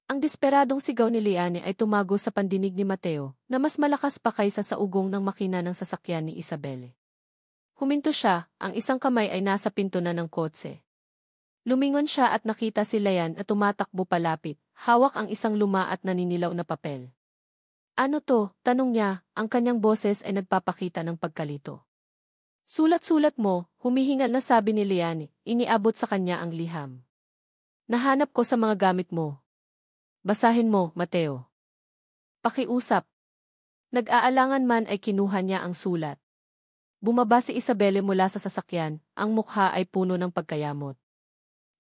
Ang desperadong sigaw ni Liane ay tumago sa pandinig ni Mateo, na mas malakas pa kaysa sa ugong ng makina ng sasakyan ni Isabel. Huminto siya, ang isang kamay ay nasa pinto na ng kotse. Lumingon siya at nakita si Lian at tumatakbo palapit, hawak ang isang luma at naninilaw na papel. Ano to? Tanong niya, ang kanyang boses ay nagpapakita ng pagkalito. Sulat-sulat mo, humihingal na sabi ni Lian, iniabot sa kanya ang liham. Nahanap ko sa mga gamit mo. Basahin mo, Mateo. Pakiusap. Nag-aalangan man ay kinuha niya ang sulat. Bumaba si Isabelle mula sa sasakyan, ang mukha ay puno ng pagkayamot.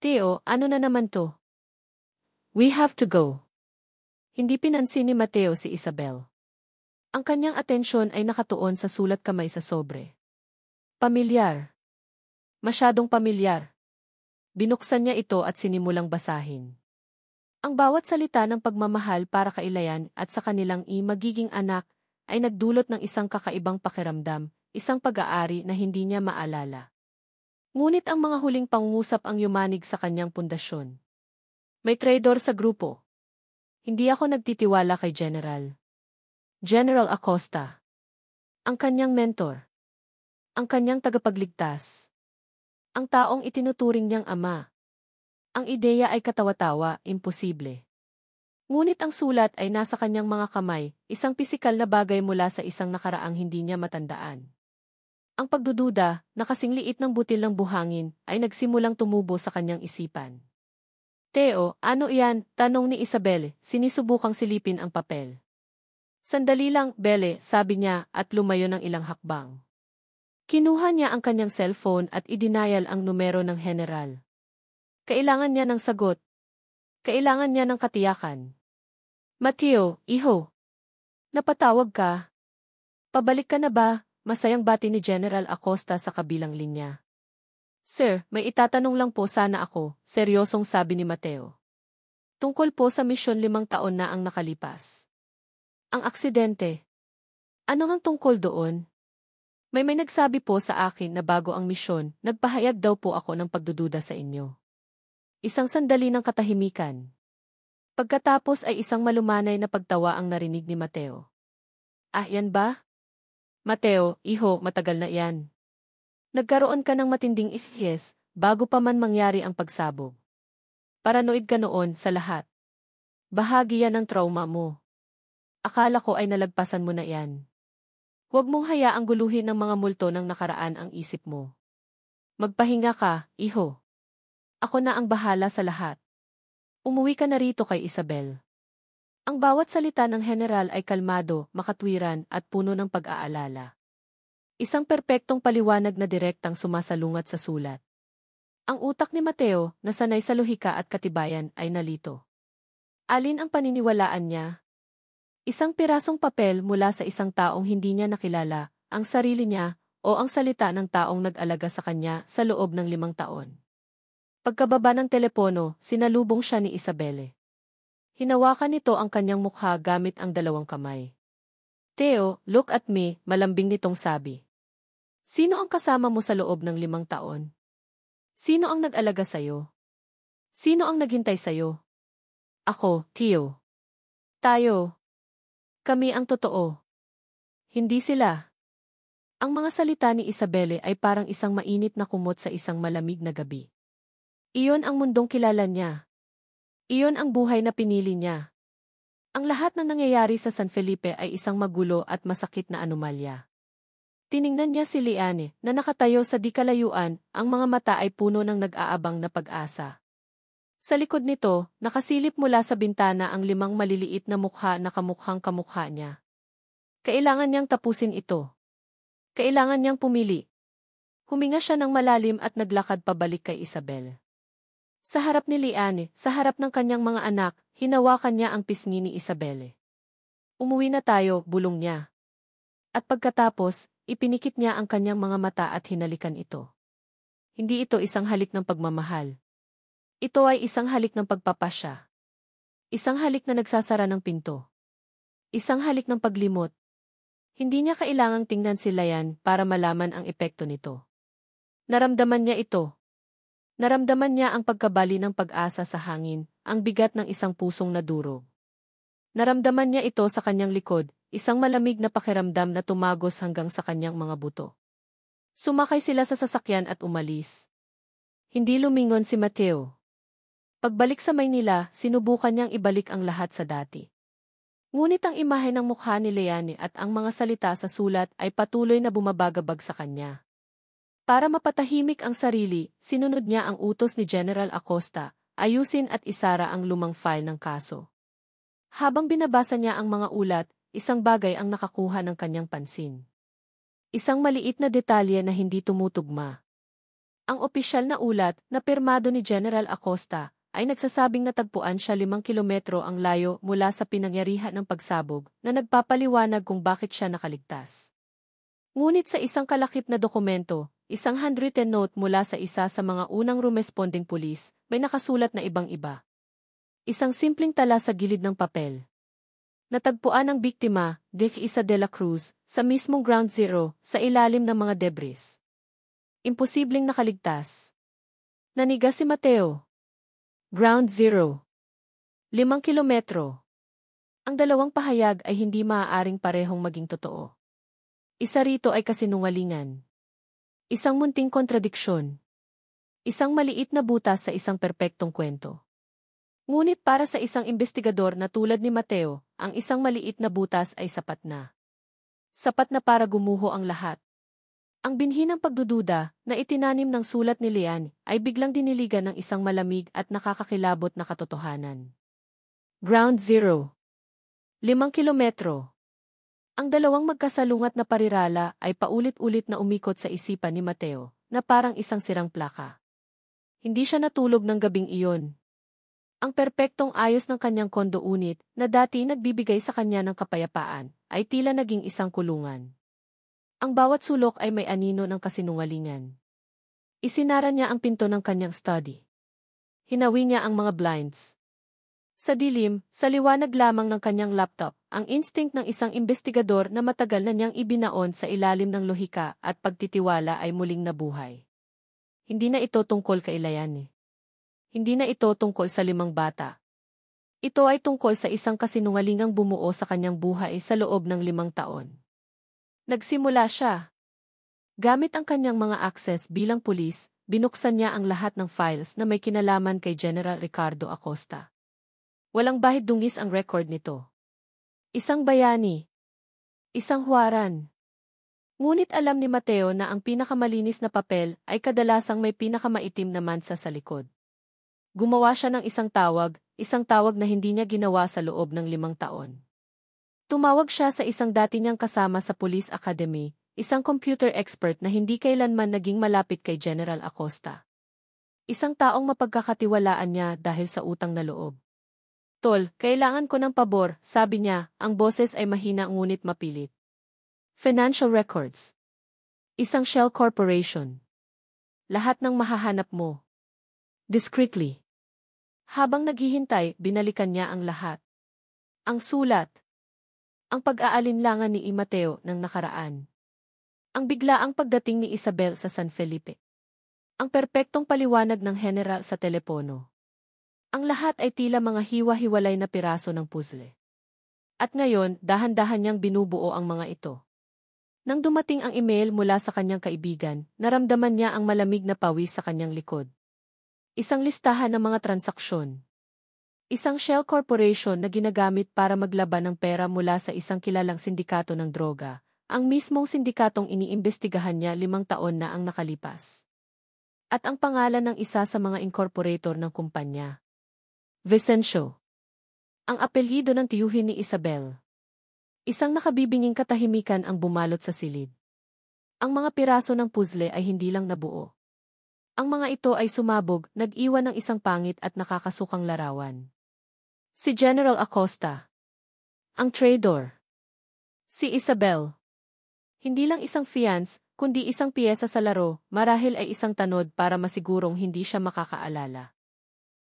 Teo, ano na naman to? We have to go. Hindi pinansin ni Mateo si Isabel. Ang kanyang atensyon ay nakatuon sa sulat kamay sa sobre. Pamilyar. Masyadong pamilyar. Binuksan niya ito at sinimulang basahin. Ang bawat salita ng pagmamahal para kay Lian at sa kanilang magiging anak ay nagdulot ng isang kakaibang pakiramdam, isang pag-aari na hindi niya maalala. Ngunit ang mga huling pangungusap ang yumanig sa kanyang pundasyon. May traidor sa grupo. Hindi ako nagtitiwala kay General Acosta. Ang kanyang mentor. Ang kanyang tagapagligtas. Ang taong itinuturing niyang ama. Ang ideya ay katawa-tawa, imposible. Ngunit ang sulat ay nasa kanyang mga kamay, isang pisikal na bagay mula sa isang nakaraang hindi niya matandaan. Ang pagdududa, na kasing liit ng butil ng buhangin, ay nagsimulang tumubo sa kanyang isipan. Teo, ano iyan? Tanong ni Isabel, sinisubukang silipin ang papel. Sandali lang, Belle, sabi niya at lumayo ng ilang hakbang. Kinuha niya ang kanyang cellphone at idinayal ang numero ng general. Kailangan niya ng sagot. Kailangan niya ng katiyakan. Mateo, iho. Napatawag ka. Pabalik ka na ba? Masayang bati ni General Acosta sa kabilang linya. Sir, may itatanong lang po sana ako, seryosong sabi ni Mateo. Tungkol po sa misyon 5 taon na ang nakalipas. Ang aksidente. Ano ang tungkol doon? May nagsabi po sa akin na bago ang misyon, nagpahayag daw po ako ng pagdududa sa inyo. Isang sandali ng katahimikan. Pagkatapos ay isang malumanay na pagtawa ang narinig ni Mateo. Ah, yan ba? Mateo, iho, matagal na yan. Nagkaroon ka ng matinding yes, bago pa man mangyari ang pagsabog. Paranoid ka noon sa lahat. Bahagi yan ng trauma mo. Akala ko ay nalagpasan mo na yan. Huwag mong hayaang guluhin ng mga multo ng nakaraan ang isip mo. Magpahinga ka, iho. Ako na ang bahala sa lahat. Umuwi ka na rito kay Isabel. Ang bawat salita ng general ay kalmado, makatwiran at puno ng pag-aalala. Isang perpektong paliwanag na direktang sumasalungat sa sulat. Ang utak ni Mateo, na sanay sa lohika at katibayan, ay nalito. Alin ang paniniwalaan niya? Isang pirasong papel mula sa isang taong hindi niya nakilala, ang sarili niya, o ang salita ng taong nag-alaga sa kanya sa loob ng 5 taon. Pagkababa ng telepono, sinalubong siya ni Isabelle. Hinawakan nito ang kanyang mukha gamit ang 2 kamay. Teo, look at me, malambing nitong sabi. Sino ang kasama mo sa loob ng 5 taon? Sino ang nag-alaga sa'yo? Sino ang naghintay sa'yo? Ako, Teo. Tayo. Kami ang totoo. Hindi sila. Ang mga salita ni Isabelle ay parang isang mainit na kumot sa isang malamig na gabi. Iyon ang mundong kilala niya. Iyon ang buhay na pinili niya. Ang lahat ng nangyayari sa San Felipe ay isang magulo at masakit na anomalya. Tiningnan niya si Liane, na nakatayo sa di kalayuan, ang mga mata ay puno ng nag-aabang na pag-asa. Sa likod nito, nakasilip mula sa bintana ang 5 maliliit na mukha na kamukhang kamukha niya. Kailangan niyang tapusin ito. Kailangan niyang pumili. Huminga siya ng malalim at naglakad pabalik kay Isabel. Sa harap ni Liane, sa harap ng kanyang mga anak, hinawakan niya ang pisngi ni Isabelle. Umuwi na tayo, bulong niya. At pagkatapos, ipinikit niya ang kanyang mga mata at hinalikan ito. Hindi ito isang halik ng pagmamahal. Ito ay isang halik ng pagpapasya. Isang halik na nagsasara ng pinto. Isang halik ng paglimot. Hindi niya kailangang tingnan si Lian para malaman ang epekto nito. Naramdaman niya ito. Naramdaman niya ang pagkabali ng pag-asa sa hangin, ang bigat ng isang pusong nadurog. Naramdaman niya ito sa kanyang likod, isang malamig na pakiramdam na tumagos hanggang sa kanyang mga buto. Sumakay sila sa sasakyan at umalis. Hindi lumingon si Mateo. Pagbalik sa Maynila, sinubukan niyang ibalik ang lahat sa dati. Ngunit ang imahe ng mukha ni Leanne at ang mga salita sa sulat ay patuloy na bumabagabag sa kanya. Para mapatahimik ang sarili, sinunod niya ang utos ni General Acosta, ayusin at isara ang lumang file ng kaso. Habang binabasa niya ang mga ulat, isang bagay ang nakakuha ng kanyang pansin. Isang maliit na detalye na hindi tumutugma. Ang opisyal na ulat, na pirmado ni General Acosta, ay nagsasabing natagpuan siya 5 kilometro ang layo mula sa pinangyarihan ng pagsabog na nagpapaliwanag kung bakit siya nakaligtas. Ngunit sa isang kalakip na dokumento, isang handwritten note mula sa isa sa mga unang rumesponding pulis, may nakasulat na ibang-iba. Isang simpleng tala sa gilid ng papel. Natagpuan ang biktima, Dick Isa de la Cruz, sa mismong ground zero, sa ilalim ng mga debris. Imposibleng nakaligtas. Naniga si Mateo. Ground Zero. 5 kilometro. Ang dalawang pahayag ay hindi maaaring parehong maging totoo. Isa rito ay kasinungalingan. Isang munting kontradiksyon. Isang maliit na butas sa isang perpektong kwento. Ngunit para sa isang investigador na tulad ni Mateo, ang isang maliit na butas ay sapat na. Sapat na para gumuho ang lahat. Ang binhi ng pagdududa na itinanim ng sulat ni Leanne ay biglang diniligan ng isang malamig at nakakakilabot na katotohanan. Ground Zero. 5 kilometro. Ang dalawang magkasalungat na parirala ay paulit-ulit na umikot sa isipan ni Mateo, na parang isang sirang plaka. Hindi siya natulog ng gabing iyon. Ang perpektong ayos ng kanyang kondo unit, na dati nagbibigay sa kanya ng kapayapaan, ay tila naging isang kulungan. Ang bawat sulok ay may anino ng kasinungalingan. Isinara niya ang pinto ng kanyang study. Hinawi niya ang mga blinds. Sa dilim, sa liwanag lamang ng kanyang laptop, ang instinct ng isang investigador na matagal na niyang ibinaon sa ilalim ng lohika at pagtitiwala ay muling nabuhay. Hindi na ito tungkol kay Leanne. Hindi na ito tungkol sa 5 bata. Ito ay tungkol sa isang kasinungalingang bumuo sa kanyang buhay sa loob ng 5 taon. Nagsimula siya. Gamit ang kanyang mga access bilang pulis, binuksan niya ang lahat ng files na may kinalaman kay General Ricardo Acosta. Walang bahid-dungis ang record nito. Isang bayani. Isang huwaran. Ngunit alam ni Mateo na ang pinakamalinis na papel ay kadalasang may pinakamaitim na mansa sa likod. Gumawa siya ng isang tawag na hindi niya ginawa sa loob ng 5 taon. Tumawag siya sa isang dati niyang kasama sa Police Academy, isang computer expert na hindi kailanman naging malapit kay General Acosta. Isang taong mapagkakatiwalaan niya dahil sa utang na loob. Tol, kailangan ko ng pabor, sabi niya, ang boses ay mahina ngunit mapilit. Financial records. Isang shell corporation. Lahat ng mahahanap mo. Discreetly. Habang naghihintay, binalikan niya ang lahat. Ang sulat. Ang pag-aalinlangan ni Mateo ng nakaraan. Ang biglaang pagdating ni Isabel sa San Felipe. Ang perpektong paliwanag ng general sa telepono. Ang lahat ay tila mga hiwa-hiwalay na piraso ng puzzle. At ngayon, dahan-dahan niyang binubuo ang mga ito. Nang dumating ang email mula sa kanyang kaibigan, naramdaman niya ang malamig na pawis sa kanyang likod. Isang listahan ng mga transaksyon. Isang shell corporation na ginagamit para maglaban ng pera mula sa isang kilalang sindikato ng droga, ang mismong sindikatong iniimbestigahan niya 5 taon na ang nakalipas. At ang pangalan ng isa sa mga incorporator ng kumpanya. Vicencio. Ang apelyido ng tiyuhin ni Isabel. Isang nakabibinging katahimikan ang bumalot sa silid. Ang mga piraso ng puzzle ay hindi lang nabuo. Ang mga ito ay sumabog, nag-iwan ng isang pangit at nakakasukang larawan. Si General Acosta. Ang traitor. Si Isabel. Hindi lang isang fiance, kundi isang piyesa sa laro, marahil ay isang tanod para masigurong hindi siya makakaalala.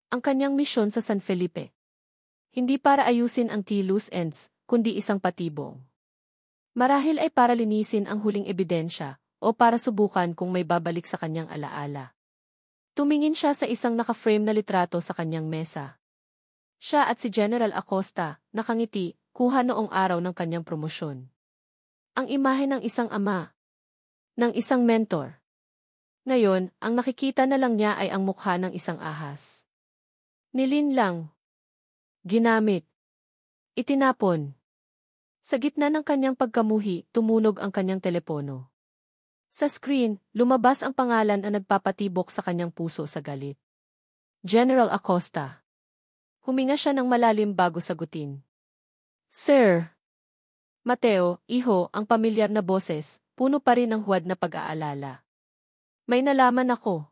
Ang kanyang misyon sa San Felipe. Hindi para ayusin ang loose ends, kundi isang patibong. Marahil ay para linisin ang huling ebidensya, o para subukan kung may babalik sa kanyang alaala. Tumingin siya sa isang naka-frame na litrato sa kanyang mesa. Siya at si General Acosta, nakangiti, kuha noong araw ng kanyang promosyon. Ang imahe ng isang ama, ng isang mentor. Ngayon, ang nakikita na lang niya ay ang mukha ng isang ahas. Nilinlang. Ginamit. Itinapon. Sa gitna ng kanyang pagkamuhi, tumunog ang kanyang telepono. Sa screen, lumabas ang pangalan na nagpapatibok sa kanyang puso sa galit. General Acosta. Huminga siya ng malalim bago sagutin. Sir. Mateo, iho, ang pamilyar na boses, puno pa rin ng huwad na pag-aalala. May nalaman ako.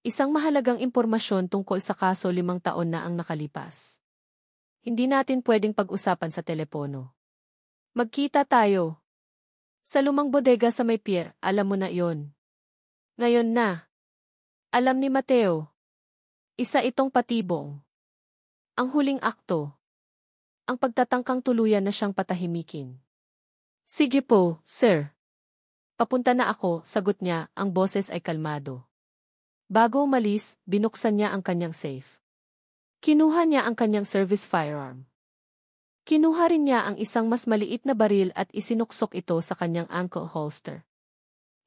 Isang mahalagang impormasyon tungkol sa kaso 5 taon na ang nakalipas. Hindi natin pwedeng pag-usapan sa telepono. Magkita tayo. Sa lumang bodega sa may pier, alam mo na yon. Ngayon na. Alam ni Mateo. Isa itong patibong. Ang huling akto. Ang pagtatangkang tuluyan na siyang patahimikin. Sige po, sir. Papunta na ako, sagot niya, ang boses ay kalmado. Bago umalis, binuksan niya ang kanyang safe. Kinuha niya ang kanyang service firearm. Kinuha rin niya ang isang mas maliit na baril at isinuksok ito sa kanyang ankle holster.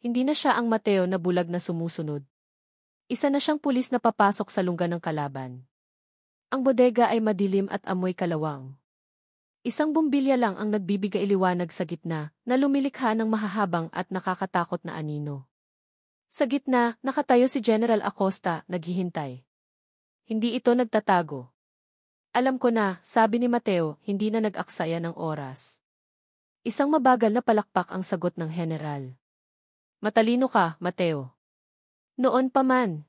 Hindi na siya ang Mateo na bulag na sumusunod. Isa na siyang pulis na papasok sa lungga ng kalaban. Ang bodega ay madilim at amoy kalawang. Isang bumbilya lang ang nagbibigay liwanag sa gitna, na lumilikha ng mahahabang at nakakatakot na anino. Sa gitna, nakatayo si General Acosta, naghihintay. Hindi ito nagtatago. Alam ko na, sabi ni Mateo, hindi na nag-aksaya ng oras. Isang mabagal na palakpak ang sagot ng general. Matalino ka, Mateo. Noon pa man.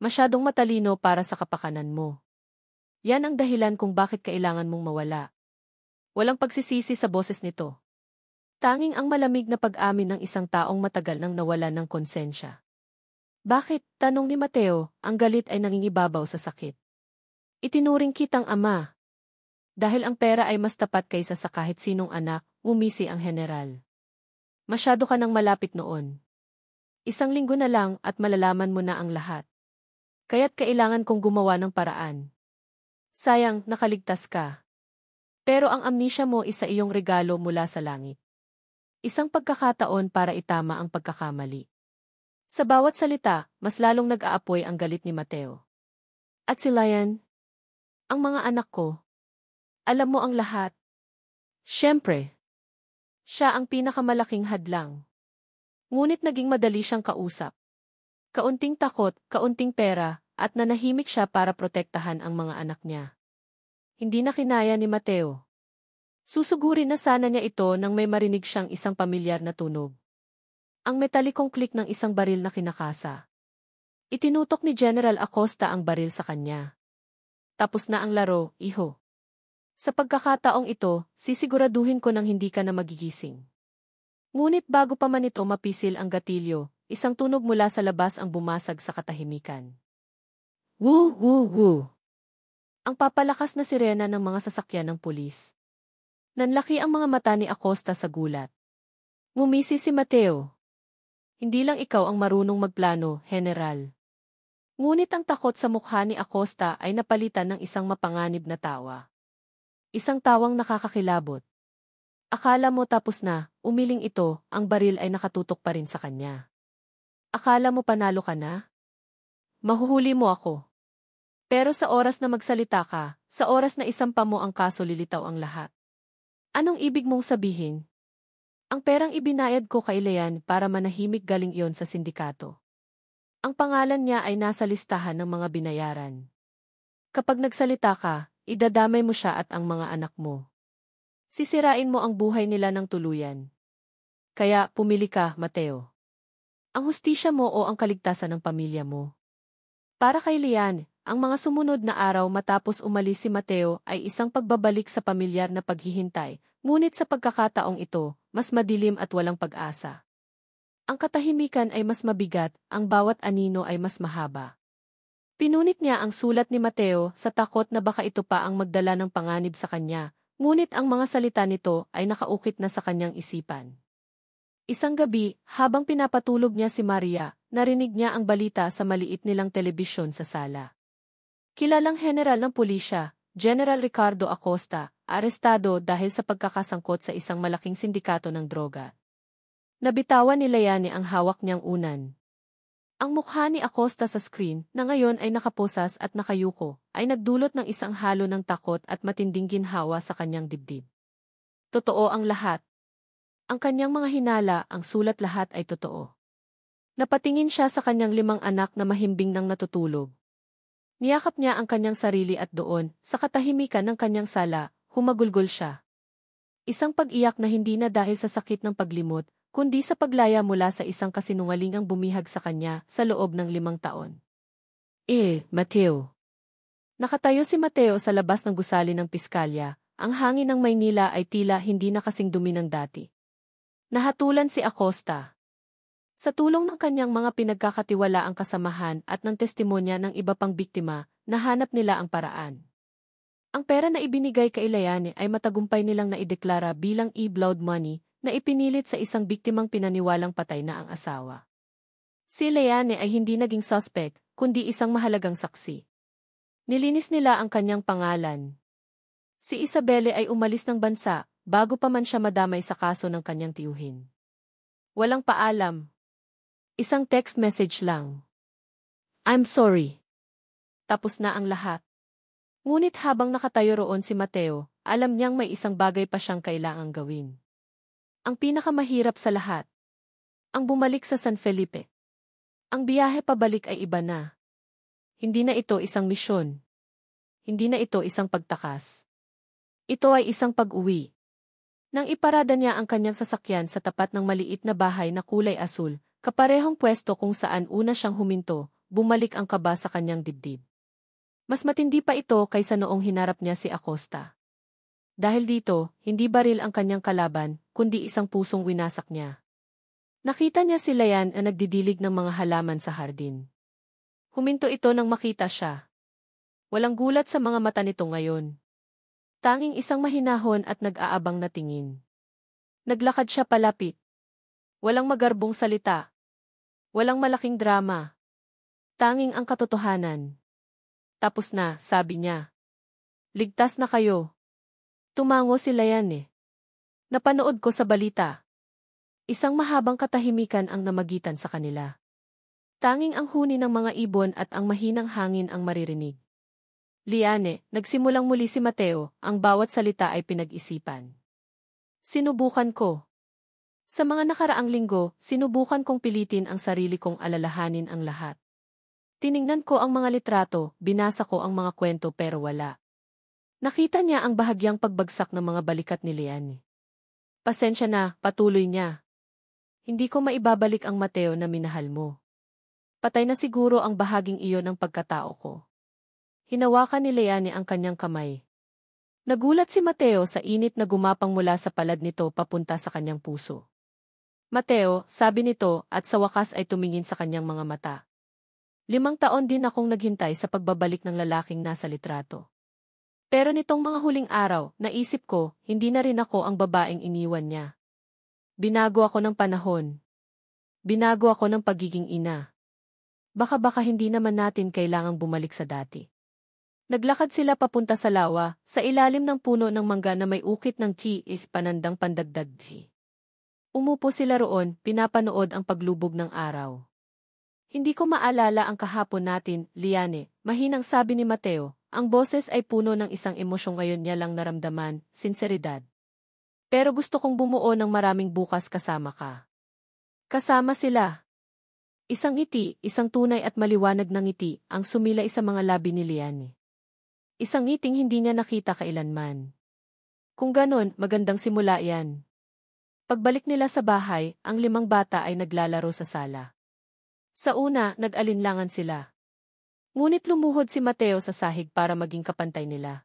Masyadong matalino para sa kapakanan mo. Yan ang dahilan kung bakit kailangan mong mawala. Walang pagsisisi sa boses nito. Tanging ang malamig na pag-amin ng isang taong matagal nang nawalan ng konsensya. Bakit, tanong ni Mateo, ang galit ay nangingibabaw sa sakit. Itinuring kitang ama. Dahil ang pera ay mas tapat kaysa sa kahit sinong anak, umisi ang general. Masyado ka nang malapit noon. 1 linggo na lang at malalaman mo na ang lahat. Kaya't kailangan kong gumawa ng paraan. Sayang, nakaligtas ka. Pero ang amnesia mo isa iyong regalo mula sa langit. Isang pagkakataon para itama ang pagkakamali. Sa bawat salita, mas lalong nag-aapoy ang galit ni Mateo. At si Lion? Ang mga anak ko. Alam mo ang lahat. Siyempre. Siya ang pinakamalaking hadlang. Ngunit naging madali siyang kausap. Kaunting takot, kaunting pera, at nanahimik siya para protektahan ang mga anak niya. Hindi na kinaya ni Mateo. Susugurin na sana niya ito nang may marinig siyang isang pamilyar na tunog. Ang metalikong klik ng isang baril na kinakasa. Itinutok ni General Acosta ang baril sa kanya. Tapos na ang laro, iho. Sa pagkakataong ito, sisiguraduhin ko nang hindi ka na magigising. Ngunit bago pa man ito mapisil ang gatilyo, isang tunog mula sa labas ang bumasag sa katahimikan. Woo, woo, woo. Ang papalakas na sirena ng mga sasakyan ng pulis. Nanlaki ang mga mata ni Acosta sa gulat. Ngumisi si Mateo. Hindi lang ikaw ang marunong magplano, General. Ngunit ang takot sa mukha ni Acosta ay napalitan ng isang mapanganib na tawa. Isang tawang nakakakilabot. Akala mo tapos na, umiling ito, ang baril ay nakatutok pa rin sa kanya. Akala mo panalo ka na? Mahuhuli mo ako. Pero sa oras na magsalita ka, sa oras na isampa mo ang kaso lilitaw ang lahat. Anong ibig mong sabihin? Ang perang ibinayad ko kay Leon para manahimik galing iyon sa sindikato. Ang pangalan niya ay nasa listahan ng mga binayaran. Kapag nagsalita ka, idadamay mo siya at ang mga anak mo. Sisirain mo ang buhay nila ng tuluyan. Kaya, pumili ka, Mateo. Ang hustisya mo o ang kaligtasan ng pamilya mo. Para kay Leon, ang mga sumunod na araw matapos umalis si Mateo ay isang pagbabalik sa pamilyar na paghihintay, ngunit sa pagkakataong ito, mas madilim at walang pag-asa. Ang katahimikan ay mas mabigat, ang bawat anino ay mas mahaba. Pinunit niya ang sulat ni Mateo sa takot na baka ito pa ang magdala ng panganib sa kanya, ngunit ang mga salita nito ay nakaukit na sa kanyang isipan. Isang gabi, habang pinapatulog niya si Maria, narinig niya ang balita sa maliit nilang telebisyon sa sala. Kilalang general ng pulisya, General Ricardo Acosta, arestado dahil sa pagkakasangkot sa isang malaking sindikato ng droga. Nabitawan ni Layani ang hawak niyang unan. Ang mukha ni Acosta sa screen, na ngayon ay nakaposas at nakayuko, ay nagdulot ng isang halo ng takot at matinding ginhawa sa kanyang dibdib. Totoo ang lahat. Ang kanyang mga hinala, ang sulat lahat ay totoo. Napatingin siya sa kanyang 5 anak na mahimbing nang natutulog. Niyakap niya ang kanyang sarili at doon, sa katahimikan ng kanyang sala, humagulgol siya. Isang pag-iyak na hindi na dahil sa sakit ng paglimot, kundi sa paglaya mula sa isang kasinungalingang bumihag sa kanya sa loob ng 5 taon. Mateo. Nakatayo si Mateo sa labas ng gusali ng piskalya, ang hangin ng Maynila ay tila hindi na kasing dumi ng dati. Nahatulan si Acosta. Sa tulong ng kanyang mga pinagkakatiwalaang kasamahan at ng testimonya ng iba pang biktima, nahanap nila ang paraan. Ang pera na ibinigay kay Layani ay matagumpay nilang naideklara bilang e-blood money na ipinilit sa isang biktimang pinaniwalang patay na ang asawa. Si Layani ay hindi naging suspect, kundi isang mahalagang saksi. Nilinis nila ang kanyang pangalan. Si Isabelle ay umalis ng bansa, bago pa man siya madamay sa kaso ng kanyang tiyuhin. Walang paalam. Isang text message lang. I'm sorry. Tapos na ang lahat. Ngunit habang nakatayo roon si Mateo, alam niyang may isang bagay pa siyang kailangang gawin. Ang pinakamahirap sa lahat. Ang bumalik sa San Felipe. Ang biyahe pabalik ay iba na. Hindi na ito isang misyon. Hindi na ito isang pagtakas. Ito ay isang pag-uwi. Nang iparada niya ang kanyang sasakyan sa tapat ng maliit na bahay na kulay asul, kaparehong pwesto kung saan una siyang huminto, bumalik ang kaba sa kanyang dibdib. Mas matindi pa ito kaysa noong hinarap niya si Acosta. Dahil dito, hindi baril ang kanyang kalaban, kundi isang pusong winasak niya. Nakita niya si Layan na nagdidilig ng mga halaman sa hardin. Huminto ito nang makita siya. Walang gulat sa mga mata nito ngayon. Tanging isang mahinahon at nag-aabang na tingin. Naglakad siya palapit. Walang magarbong salita. Walang malaking drama. Tanging ang katotohanan. Tapos na, sabi niya. Ligtas na kayo. Tumango si Layani. Napanood ko sa balita. Isang mahabang katahimikan ang namagitan sa kanila. Tanging ang huni ng mga ibon at ang mahinang hangin ang maririnig. Liane, nagsimulang muli si Mateo, ang bawat salita ay pinag-isipan. Sinubukan ko. Sa mga nakaraang linggo, sinubukan kong pilitin ang sarili kong alalahanin ang lahat. Tiningnan ko ang mga litrato, binasa ko ang mga kwento pero wala. Nakita niya ang bahagyang pagbagsak ng mga balikat ni Liane. Pasensya na, patuloy niya. Hindi ko maibabalik ang Mateo na minahal mo. Patay na siguro ang bahaging iyon ng pagkatao ko. Hinawakan ni Liane ang kanyang kamay. Nagulat si Mateo sa init na gumapang mula sa palad nito papunta sa kanyang puso. Mateo, sabi nito at sa wakas ay tumingin sa kanyang mga mata. 5 taon din akong naghintay sa pagbabalik ng lalaking nasa litrato. Pero nitong mga huling araw, naisip ko, hindi na rin ako ang babaeng iniwan niya. Binago ako ng panahon. Binago ako ng pagiging ina. Baka hindi naman natin kailangang bumalik sa dati. Naglakad sila papunta sa lawa, sa ilalim ng puno ng mangga na may ukit ng panandang pandagdag. Umupo sila roon, pinapanood ang paglubog ng araw. Hindi ko maalala ang kahapon natin, Liane, mahinang sabi ni Mateo, ang boses ay puno ng isang emosyong ngayon niya lang naramdaman, sinseridad. Pero gusto kong bumuo ng maraming bukas kasama ka. Kasama sila. Isang ngiti, isang tunay at maliwanag na ngiti, ang sumilay sa mga labi ni Liane. Isang ngiting hindi niya nakita kailanman. Kung ganon, magandang simula yan. Pagbalik nila sa bahay, ang 5 bata ay naglalaro sa sala. Sa una, nag-alinlangan sila. Ngunit lumuhod si Mateo sa sahig para maging kapantay nila.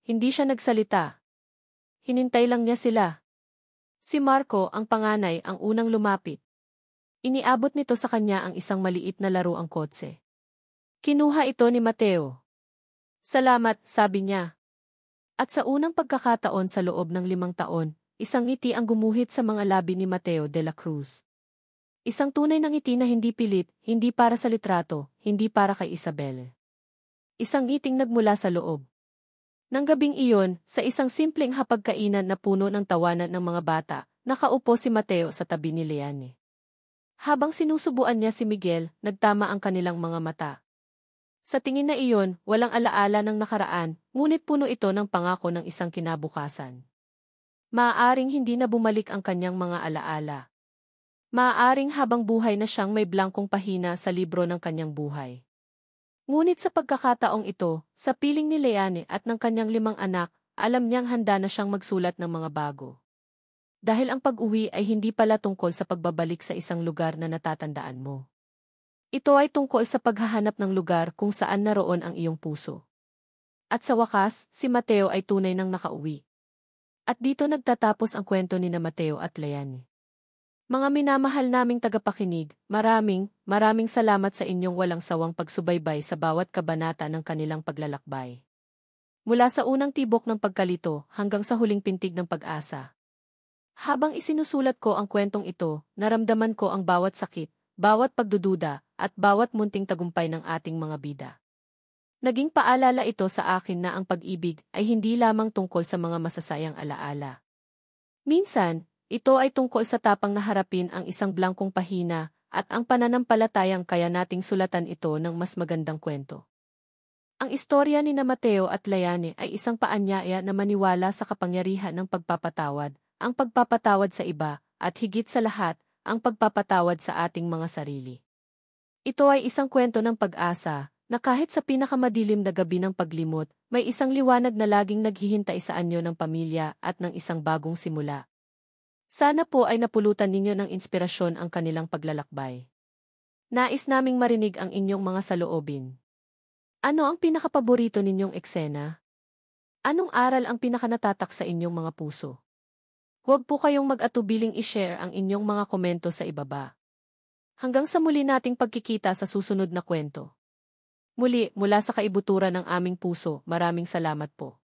Hindi siya nagsalita. Hinintay lang niya sila. Si Marco, ang panganay, ang unang lumapit. Iniabot nito sa kanya ang isang maliit na laruang kotse. Kinuha ito ni Mateo. Salamat, sabi niya. At sa unang pagkakataon sa loob ng 5 taon, isang ngiti ang gumuhit sa mga labi ni Mateo de la Cruz. Isang tunay na ngiti na hindi pilit, hindi para sa litrato, hindi para kay Isabel. Isang ngiting nagmula sa loob. Nang gabing iyon, sa isang simpleng hapagkainan na puno ng tawanan ng mga bata, nakaupo si Mateo sa tabi ni Leanne. Habang sinusubuan niya si Miguel, nagtama ang kanilang mga mata. Sa tingin na iyon, walang alaala ng nakaraan, ngunit puno ito ng pangako ng isang kinabukasan. Maaaring hindi na bumalik ang kanyang mga alaala. Maaaring habang buhay na siyang may blankong pahina sa libro ng kanyang buhay. Ngunit sa pagkakataong ito, sa piling ni Leanne at ng kanyang 5 anak, alam niyang handa na siyang magsulat ng mga bago. Dahil ang pag-uwi ay hindi pala tungkol sa pagbabalik sa isang lugar na natatandaan mo. Ito ay tungkol sa paghahanap ng lugar kung saan naroon ang iyong puso. At sa wakas, si Mateo ay tunay nang nakauwi. At dito nagtatapos ang kwento ni na Mateo at Leanne. Mga minamahal naming tagapakinig, maraming salamat sa inyong walang sawang pagsubaybay sa bawat kabanata ng kanilang paglalakbay. Mula sa unang tibok ng pagkalito hanggang sa huling pintig ng pag-asa. Habang isinusulat ko ang kwentong ito, naramdaman ko ang bawat sakit, bawat pagdududa, at bawat munting tagumpay ng ating mga bida. Naging paalala ito sa akin na ang pag-ibig ay hindi lamang tungkol sa mga masasayang alaala. Minsan, ito ay tungkol sa tapang na harapin ang isang blankong pahina at ang pananampalatayang kaya nating sulatan ito ng mas magandang kwento. Ang istorya ni na Mateo at Leanne ay isang paanyaya na maniwala sa kapangyarihan ng pagpapatawad, ang pagpapatawad sa iba, at higit sa lahat, ang pagpapatawad sa ating mga sarili. Ito ay isang kwento ng pag-asa, na kahit sa pinakamadilim na gabi ng paglimot, may isang liwanag na laging naghihintay sa anyo ng pamilya at ng isang bagong simula. Sana po ay napulutan ninyo ng inspirasyon ang kanilang paglalakbay. Nais naming marinig ang inyong mga saloobin. Ano ang pinakapaborito ninyong eksena? Anong aral ang pinakanatatak sa inyong mga puso? Huwag po kayong mag-atubiling i-share ang inyong mga komento sa ibaba. Hanggang sa muli nating pagkikita sa susunod na kwento. Muli, mula sa kaibuturan ng aming puso, maraming salamat po.